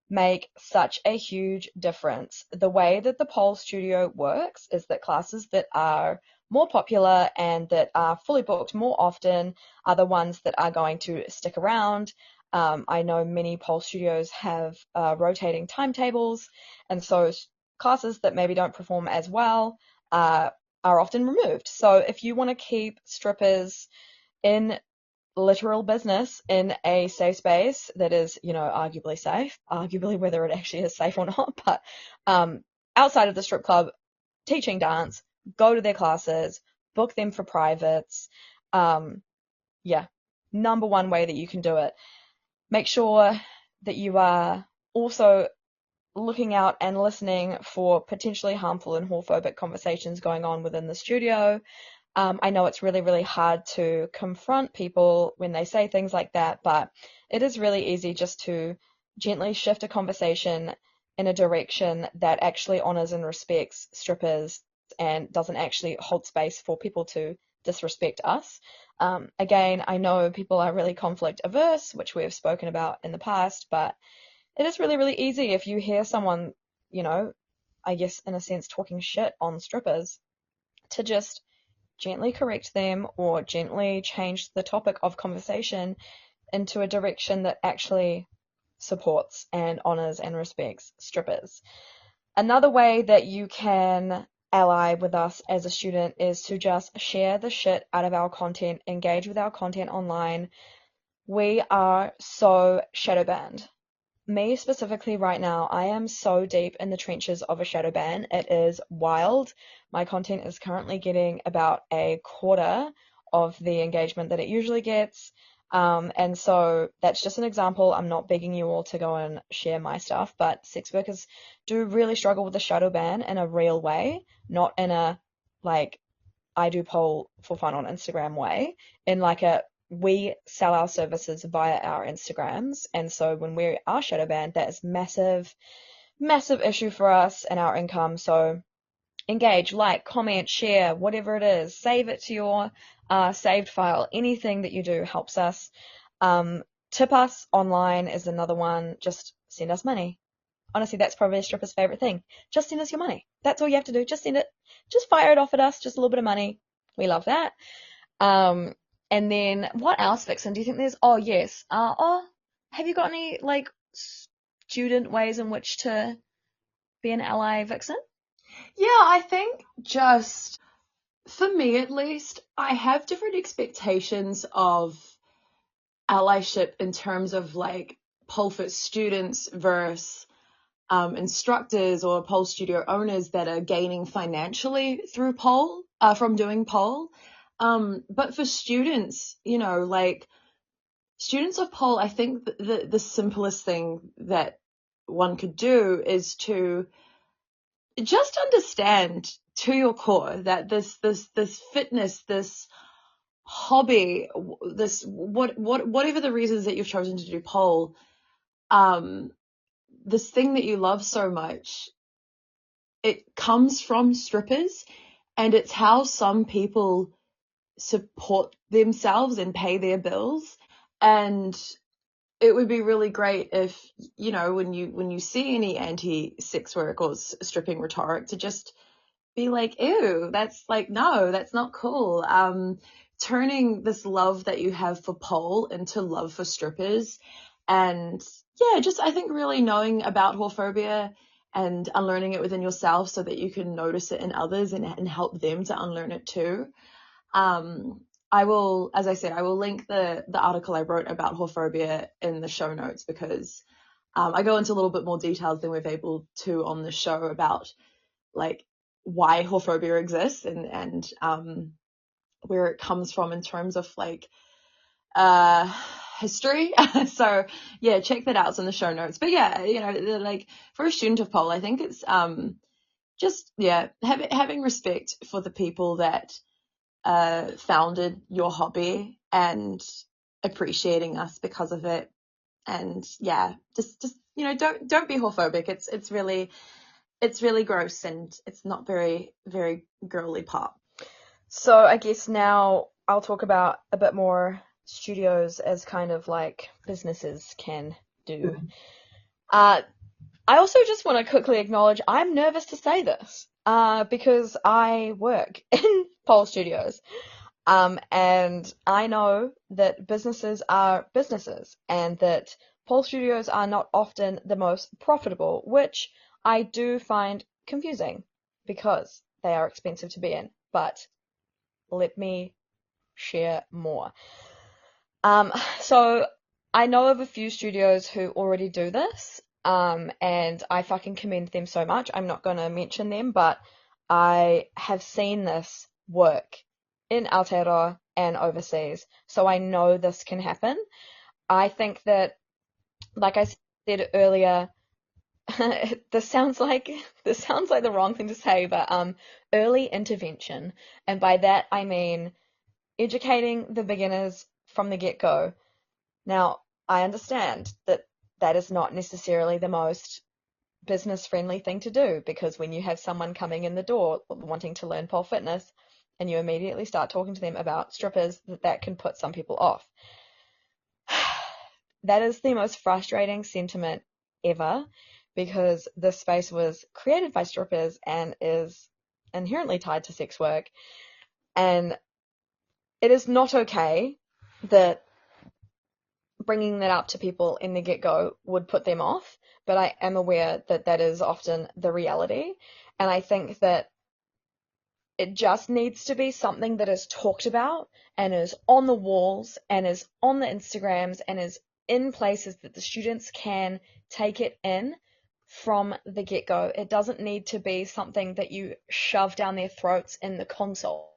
make such a huge difference. The way that the pole studio works is that classes that are more popular and that are fully booked more often are the ones that are going to stick around. I know many pole studios have rotating timetables, and so classes that maybe don't perform as well are often removed. So if you want to keep strippers in literal business in a safe space that is, arguably safe, arguably whether it actually is safe or not, but outside of the strip club, teaching dance, go to their classes, book them for privates. Yeah, number one way that you can do it. Make sure that you are also looking out and listening for potentially harmful and whorephobic conversations going on within the studio. I know it's really, really hard to confront people when they say things like that, but it is really easy just to gently shift a conversation in a direction that actually honors and respects strippers and doesn't actually hold space for people to disrespect us. Again, I know people are really conflict averse, which we have spoken about in the past, but it is really, really easy if you hear someone, I guess in a sense talking shit on strippers, to just gently correct them or gently change the topic of conversation into a direction that actually supports and honors and respects strippers. Another way that you can ally with us as a student is to just share the shit out of our content, engage with our content online. We are so shadow banned. Me specifically right now, I am so deep in the trenches of a shadow ban. It is wild. My content is currently getting about a quarter of the engagement that it usually gets. And so that's just an example. I'm not begging you all to go and share my stuff, but sex workers do really struggle with the shadow ban in a real way, not in a like I do pole for fun on Instagram way, in like a we sell our services via our Instagrams, and so when we are shadow banned, that is massive, massive issue for us and our income. So engage, like, comment, share, whatever it is, save it to your saved file. Anything that you do helps us. Tip us online is another one. Just send us money. Honestly, that's probably a stripper's favorite thing. Just send us your money. That's all you have to do. Just send it. Just fire it off at us. Just a little bit of money. We love that. And then what else, Vixen? Do you think there's? Oh yes. Have you got any like student ways in which to be an ally, Vixen? Yeah, I think just for me at least, I have different expectations of allyship in terms of like pole fit students versus instructors or pole studio owners that are gaining financially through pole from doing pole. But for students, like students of pole, I think the simplest thing that one could do is to just understand to your core that this fitness, this hobby, this whatever the reasons that you've chosen to do pole, this thing that you love so much, it comes from strippers, and it's how some people support themselves and pay their bills. And it would be really great if, when you see any anti-sex work or stripping rhetoric, to just be like, ew, that's like, no, that's not cool. Turning this love that you have for pole into love for strippers. And yeah, just I think really knowing about whorephobia and unlearning it within yourself so that you can notice it in others and help them to unlearn it too. I will, as I said, I will link the article I wrote about whorephobia in the show notes, because I go into a little bit more details than we've able to on the show about like why whorephobia exists and where it comes from in terms of like history. So yeah, check that out. It's in the show notes. But yeah, you know, like for a student of pole, I think it's just yeah, having respect for the people that founded your hobby and appreciating us because of it. And yeah, just you know, don't be whorephobic. It's really gross and it's not very girly pop. So I guess now I'll talk about a bit more studios as kind of like businesses can do. I also just want to quickly acknowledge I'm nervous to say this because I work in pole studios. And I know that businesses are businesses and that pole studios are not often the most profitable, which I do find confusing because they are expensive to be in. But let me share more. So I know of a few studios who already do this, and I fucking commend them so much. I'm not going to mention them, but I have seen this work in Aotearoa and overseas, so I know this can happen. I think that, like I said earlier, this sounds like the wrong thing to say, but early intervention, and by that I mean educating the beginners from the get-go. Now, I understand that that is not necessarily the most business-friendly thing to do because when you have someone coming in the door wanting to learn pole fitness and you immediately start talking to them about strippers, that can put some people off. That is the most frustrating sentiment ever because this space was created by strippers and is inherently tied to sex work. And it is not okay that bringing that up to people in the get-go would put them off, but I am aware that that is often the reality. And I think that it just needs to be something that is talked about and is on the walls and is on the Instagrams and is in places that the students can take it in from the get-go. It doesn't need to be something that you shove down their throats in the consult.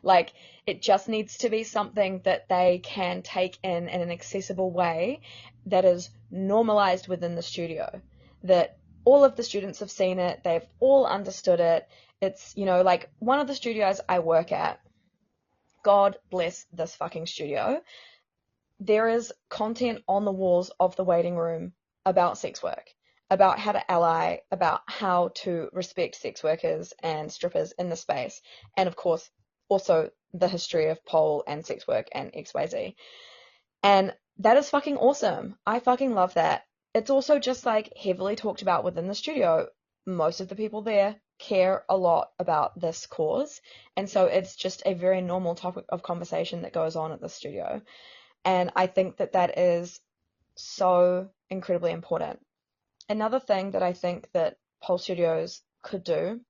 Like, it just needs to be something that they can take in an accessible way that is normalized within the studio, that all of the students have seen it, they've all understood it. It's, you know, like one of the studios I work at, God bless this fucking studio, there is content on the walls of the waiting room about sex work, about how to ally, about how to respect sex workers and strippers in the space, and of course, also the history of pole and sex work and XYZ. And that is fucking awesome. I fucking love that. It's also just like heavily talked about within the studio. Most of the people there care a lot about this cause. And so it's just a very normal topic of conversation that goes on at the studio. And I think that that is so incredibly important. Another thing that I think that pole studios could do,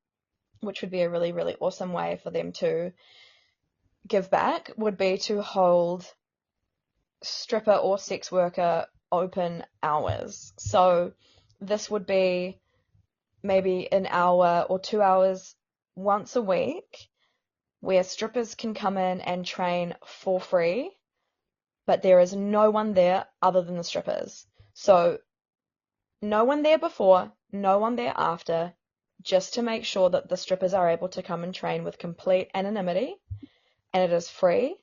which would be a really, really awesome way for them to give back, would be to hold stripper or sex worker open hours. So this would be maybe an hour or 2 hours once a week where strippers can come in and train for free, but there is no one there other than the strippers. So no one there before, no one there after, just to make sure that the strippers are able to come and train with complete anonymity, and it is free,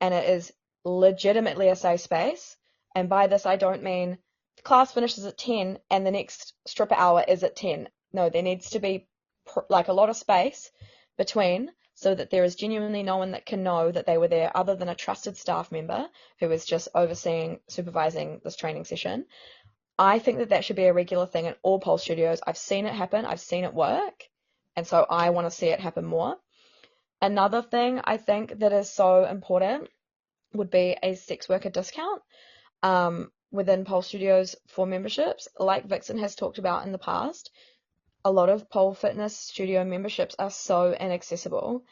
and it is legitimately a safe space. And by this, I don't mean the class finishes at 10 and the next stripper hour is at 10. No, there needs to be like a lot of space between so that there is genuinely no one that can know that they were there other than a trusted staff member who is just overseeing, supervising this training session. I think that that should be a regular thing in all pole studios. I've seen it happen. I've seen it work. And so I want to see it happen more. Another thing I think that is so important would be a sex worker discount within pole studios for memberships. Like Vixen has talked about in the past, a lot of pole fitness studio memberships are so inaccessible.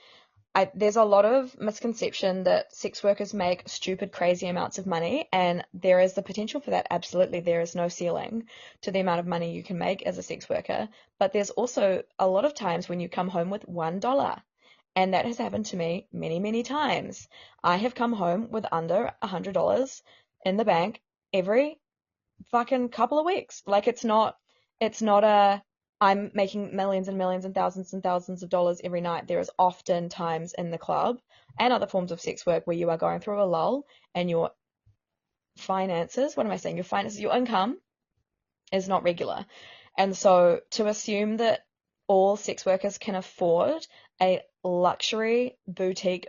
there's a lot of misconception that sex workers make stupid, crazy amounts of money, and there is the potential for that. Absolutely, there is no ceiling to the amount of money you can make as a sex worker. But there's also a lot of times when you come home with $1, and that has happened to me many, many times. I have come home with under $100 in the bank every fucking couple of weeks. Like it's not a I'm making millions and thousands of dollars every night. There is often times in the club and other forms of sex work where you are going through a lull and your finances, what am I saying? Your finances, your income is not regular. And so to assume that all sex workers can afford a luxury boutique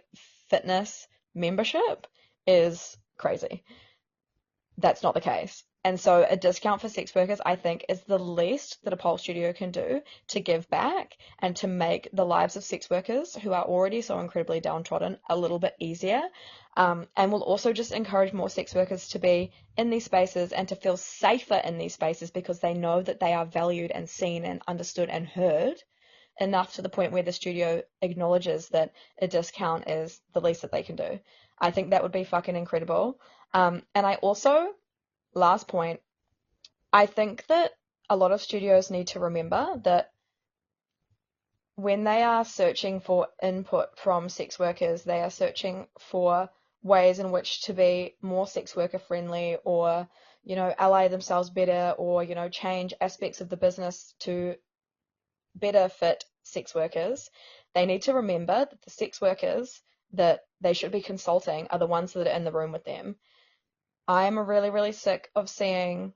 fitness membership is crazy. That's not the case. And so a discount for sex workers, I think, is the least that a pole studio can do to give back and to make the lives of sex workers who are already so incredibly downtrodden a little bit easier. And will also just encourage more sex workers to be in these spaces and to feel safer in these spaces because they know that they are valued and seen and understood and heard enough to the point where the studio acknowledges that a discount is the least that they can do. I think that would be fucking incredible. And I also, last point, I think that a lot of studios need to remember that when they are searching for input from sex workers, they are searching for ways in which to be more sex worker friendly or, ally themselves better or, change aspects of the business to better fit sex workers. They need to remember that the sex workers that they should be consulting are the ones that are in the room with them. I'm really, really sick of seeing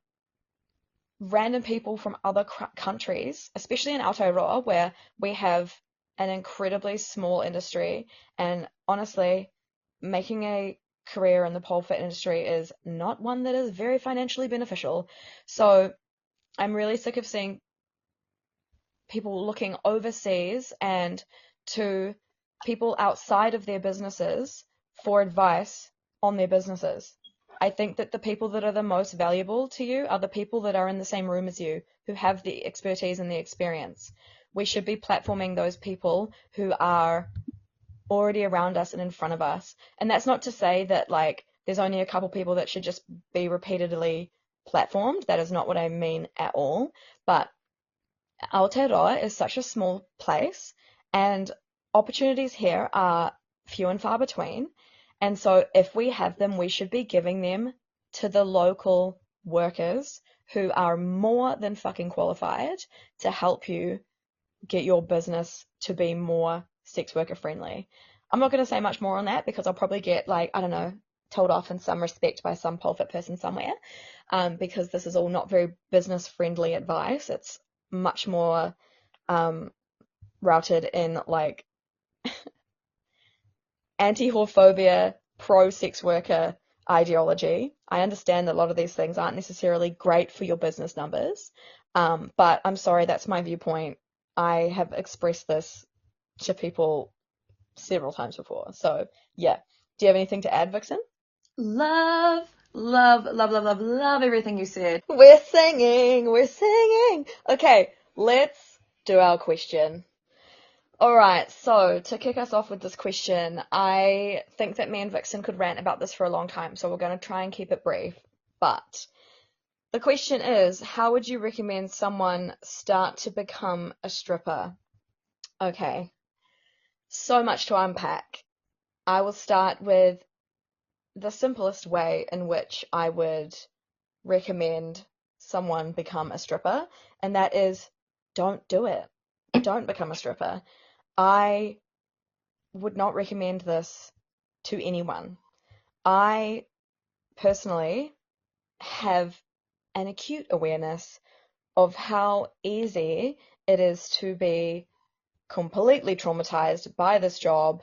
random people from other countries, especially in Aotearoa, where we have an incredibly small industry. And honestly, making a career in the pole fit industry is not one that is very financially beneficial. So I'm really sick of seeing people looking overseas and to people outside of their businesses for advice on their businesses. I think that the people that are the most valuable to you are the people that are in the same room as you, who have the expertise and the experience. We should be platforming those people who are already around us and in front of us. And that's not to say that like there's only a couple people that should just be repeatedly platformed. That is not what I mean at all. But Aotearoa is such a small place, and opportunities here are few and far between. And so if we have them, we should be giving them to the local workers who are more than fucking qualified to help you get your business to be more sex worker friendly. I'm not going to say much more on that because I'll probably get like, I don't know, told off in some respect by some pole fit person somewhere, because this is all not very business friendly advice. It's much more routed in like anti-whorephobia, pro-sex worker ideology. I understand that a lot of these things aren't necessarily great for your business numbers, but I'm sorry, that's my viewpoint. I have expressed this to people several times before. So, yeah. Do you have anything to add, Vixen? Love, love, love, love, love, love everything you said. We're singing, we're singing. Okay, let's do our question. All right, so to kick us off with this question, I think that me and Vixen could rant about this for a long time, so we're going to try and keep it brief. But the question is, how would you recommend someone start to become a stripper? Okay, so much to unpack. I will start with the simplest way in which I would recommend someone become a stripper, and that is don't do it. Don't become a stripper. I would not recommend this to anyone. I personally have an acute awareness of how easy it is to be completely traumatized by this job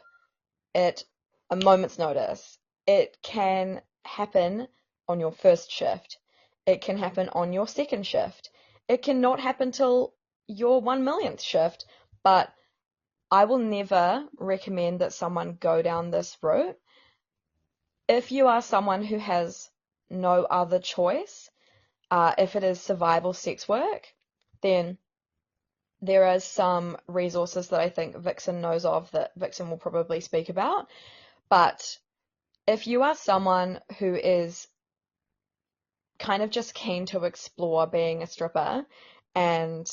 at a moment's notice. It can happen on your first shift. It can happen on your second shift. It cannot happen till your 1 millionth shift, but I will never recommend that someone go down this route. If you are someone who has no other choice, if it is survival sex work, then there are some resources that I think Vixen knows of that Vixen will probably speak about. But if you are someone who is kind of just keen to explore being a stripper and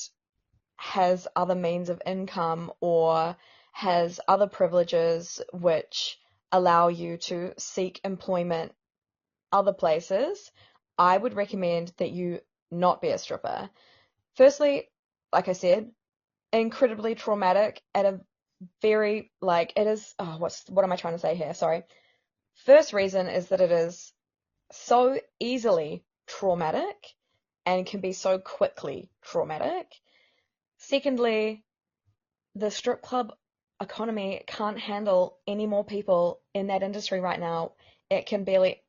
has other means of income or has other privileges which allow you to seek employment other places, I would recommend that you not be a stripper. Firstly, like I said, incredibly traumatic at a very like it is what am I trying to say here? Sorry. First reason is that it is so easily traumatic and can be so quickly traumatic. Secondly, the strip club economy can't handle any more people in that industry right now. It can barely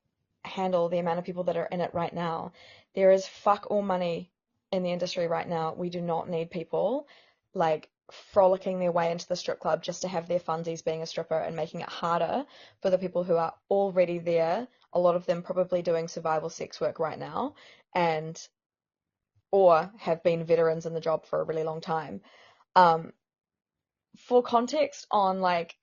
handle the amount of people that are in it right now. There is fuck all money in the industry right now. We do not need people like frolicking their way into the strip club just to have their funsies being a stripper and making it harder for the people who are already there. A lot of them probably doing survival sex work right now and or have been veterans in the job for a really long time. Um, for context on like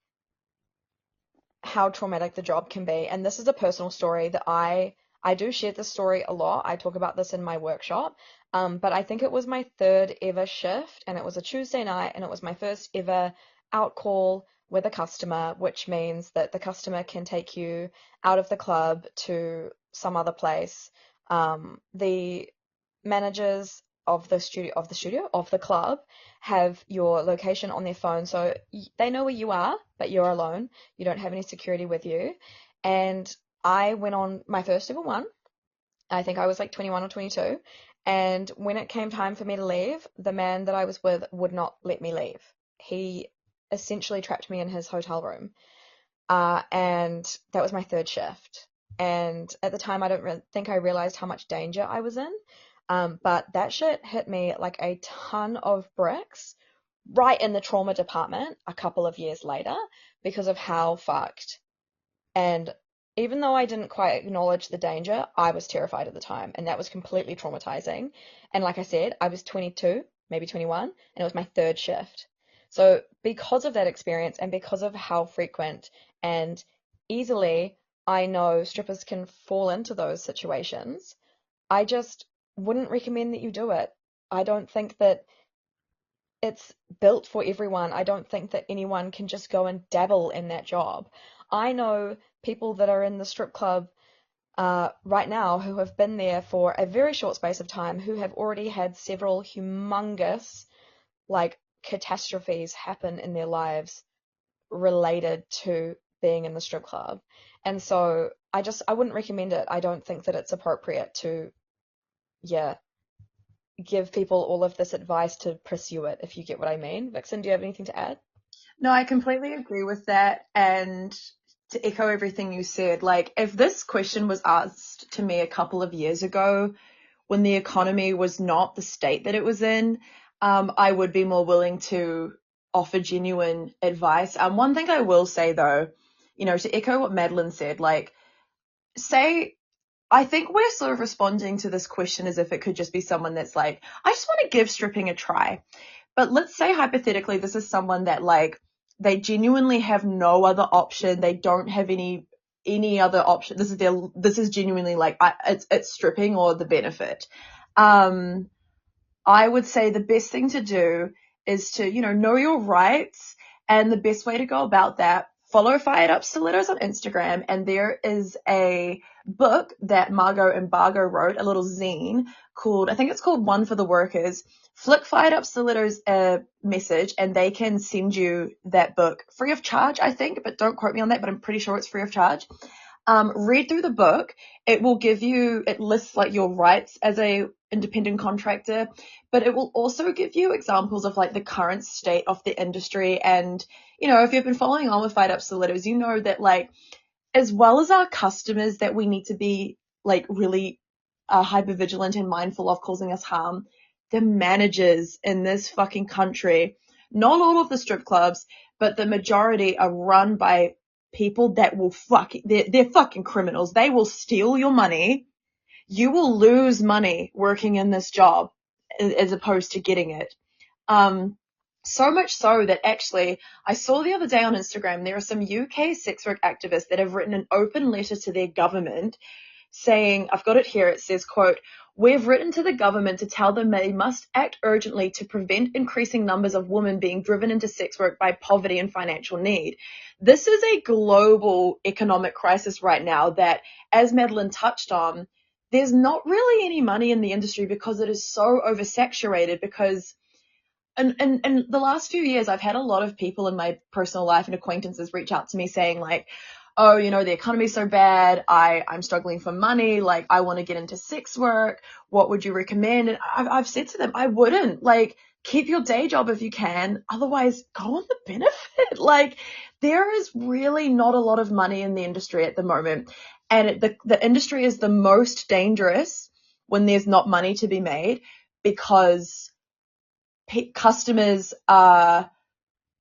how traumatic the job can be, and this is a personal story that I do share this story a lot. I talk about this in my workshop. But I think it was my third ever shift, and it was a Tuesday night, and it was my first ever out call with a customer, which means that the customer can take you out of the club to some other place. The managers of the club have your location on their phone, so they know where you are, but you're alone. You don't have any security with you. And I went on my first ever one. I think I was like 21 or 22. And when it came time for me to leave, the man that I was with would not let me leave. He essentially trapped me in his hotel room. And that was my third shift. And at the time, I don't think I realized how much danger I was in. But that shit hit me like a ton of bricks right in the trauma department a couple of years later because of how fucked. And even though I didn't quite acknowledge the danger, I was terrified at the time, and that was completely traumatizing. And like I said, I was 22, maybe 21, and it was my third shift. So because of that experience and because of how frequent and easily I know strippers can fall into those situations, I just wouldn't recommend that you do it. I don't think that it's built for everyone. I don't think that anyone can just go and dabble in that job. I know people that are in the strip club right now who have been there for a very short space of time who have already had several humongous like catastrophes happen in their lives related to being in the strip club. And so I wouldn't recommend it. I don't think that it's appropriate to, yeah, give people all of this advice to pursue it, if you get what I mean. Vixen, do you have anything to add? No, I completely agree with that. And to echo everything you said, like if this question was asked to me a couple of years ago when the economy was not the state that it was in, I would be more willing to offer genuine advice. One thing I will say though, to echo what Madeleine said, like say, I think we're sort of responding to this question as if it could just be someone that's like, I just want to give stripping a try. But let's say hypothetically this is someone that like they genuinely have no other option. They don't have any other option. This is genuinely like it's stripping or the benefit. I would say the best thing to do is to, know your rights, and the best way to go about that, follow Fired Up Stilettos on Instagram, and there is a book that Margot and Bargo wrote, a little zine I think it's called One for the Workers. Flick Fired Up Stilettos a message and they can send you that book free of charge, I think, but don't quote me on that, but I'm pretty sure it's free of charge. Read through the book. It lists like your rights as a independent contractor, but it will also give you examples of like the current state of the industry. And, if you've been following on with Fight Up Stilettos, you know that like, as well as our customers that we need to be like really hyper vigilant and mindful of causing us harm, the managers in this fucking country, not all of the strip clubs, but the majority are run by people that will they're fucking criminals. They will steal your money. You will lose money working in this job as opposed to getting it. So much so that actually I saw the other day on Instagram, there are some UK sex work activists that have written an open letter to their government saying, I've got it here, it says, quote, "We've written to the government to tell them they must act urgently to prevent increasing numbers of women being driven into sex work by poverty and financial need." This is a global economic crisis right now that, as Madeleine touched on, there's not really any money in the industry because it is so oversaturated. Because in the last few years, I've had a lot of people in my personal life and acquaintances reach out to me saying like, "Oh, the economy's so bad. I'm struggling for money. Like, I want to get into sex work. What would you recommend?" And I've said to them, I wouldn't. Like, keep your day job if you can. Otherwise, go on the benefit. Like, there is really not a lot of money in the industry at the moment. And the industry is the most dangerous when there's not money to be made, because customers are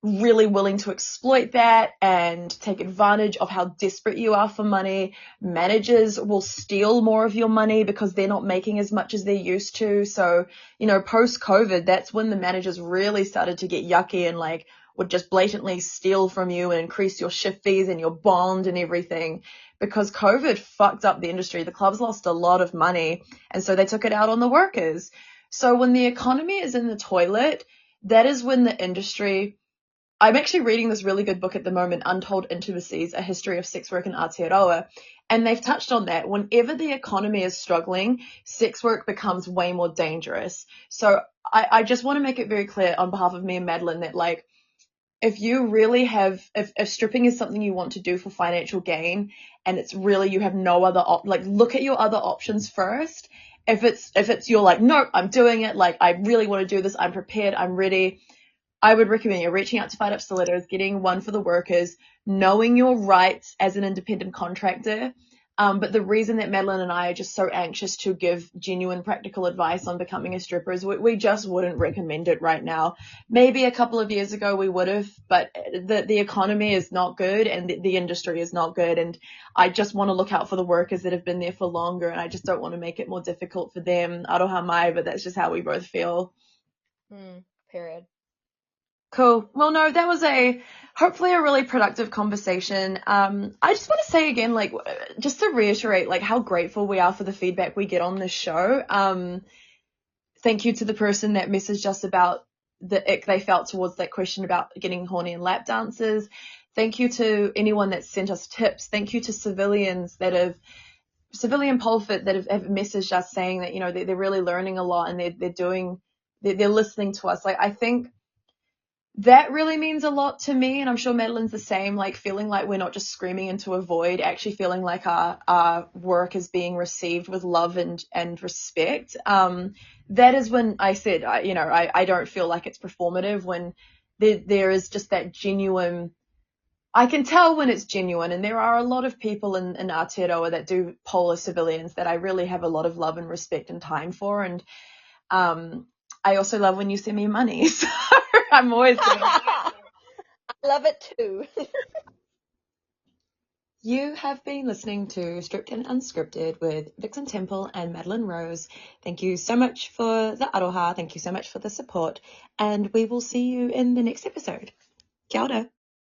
really willing to exploit that and take advantage of how desperate you are for money. Managers will steal more of your money because they're not making as much as they used to. So, post-COVID, that's when the managers really started to get yucky and like would just blatantly steal from you and increase your shift fees and your bond and everything, because COVID fucked up the industry. The clubs lost a lot of money, and so they took it out on the workers. So when the economy is in the toilet, that is when the industry... I'm actually reading this really good book at the moment, Untold Intimacies, A History of Sex Work in Aotearoa, and they've touched on that. Whenever the economy is struggling, sex work becomes way more dangerous. So I just want to make it very clear on behalf of me and Madeleine that, like, if you really have, if stripping is something you want to do for financial gain, and it's really, you have no other, look at your other options first. If it's you're like, no, I'm doing it, like, I really want to do this, I'm prepared, I'm ready, I would recommend you reaching out to Fight Up Stilettos, getting one for the workers, knowing your rights as an independent contractor. But the reason that Madeleine and I are just so anxious to give genuine practical advice on becoming a stripper is we just wouldn't recommend it right now. Maybe a couple of years ago we would have, but the economy is not good and the industry is not good. And I just want to look out for the workers that have been there for longer, and I just don't want to make it more difficult for them. Aroha mai, but that's just how we both feel. Period. Cool. Well, no, that was hopefully a really productive conversation. I just want to say again, like, just to reiterate, like, how grateful we are for the feedback we get on this show. Thank you to the person that messaged us about the ick they felt towards that question about getting horny in lap dances. Thank you to anyone that sent us tips. Thank you to civilian Polfit that have messaged us saying that, they're really learning a lot and they're listening to us. Like, I think that really means a lot to me, and I'm sure Madeleine's the same, like feeling like we're not just screaming into a void, actually feeling like our work is being received with love and respect. That is when I said, I don't feel like it's performative, when there is just that genuine... I can tell when it's genuine, and there are a lot of people in Aotearoa that do polar civilians that I really have a lot of love and respect and time for, and I also love when you send me money, so I'm always I love it too. You have been listening to Stripped and Unscripted with Vixen Temple and Madeleine Rose. Thank you so much for the aroha. Thank you so much for the support. And we will see you in the next episode. Kia ora.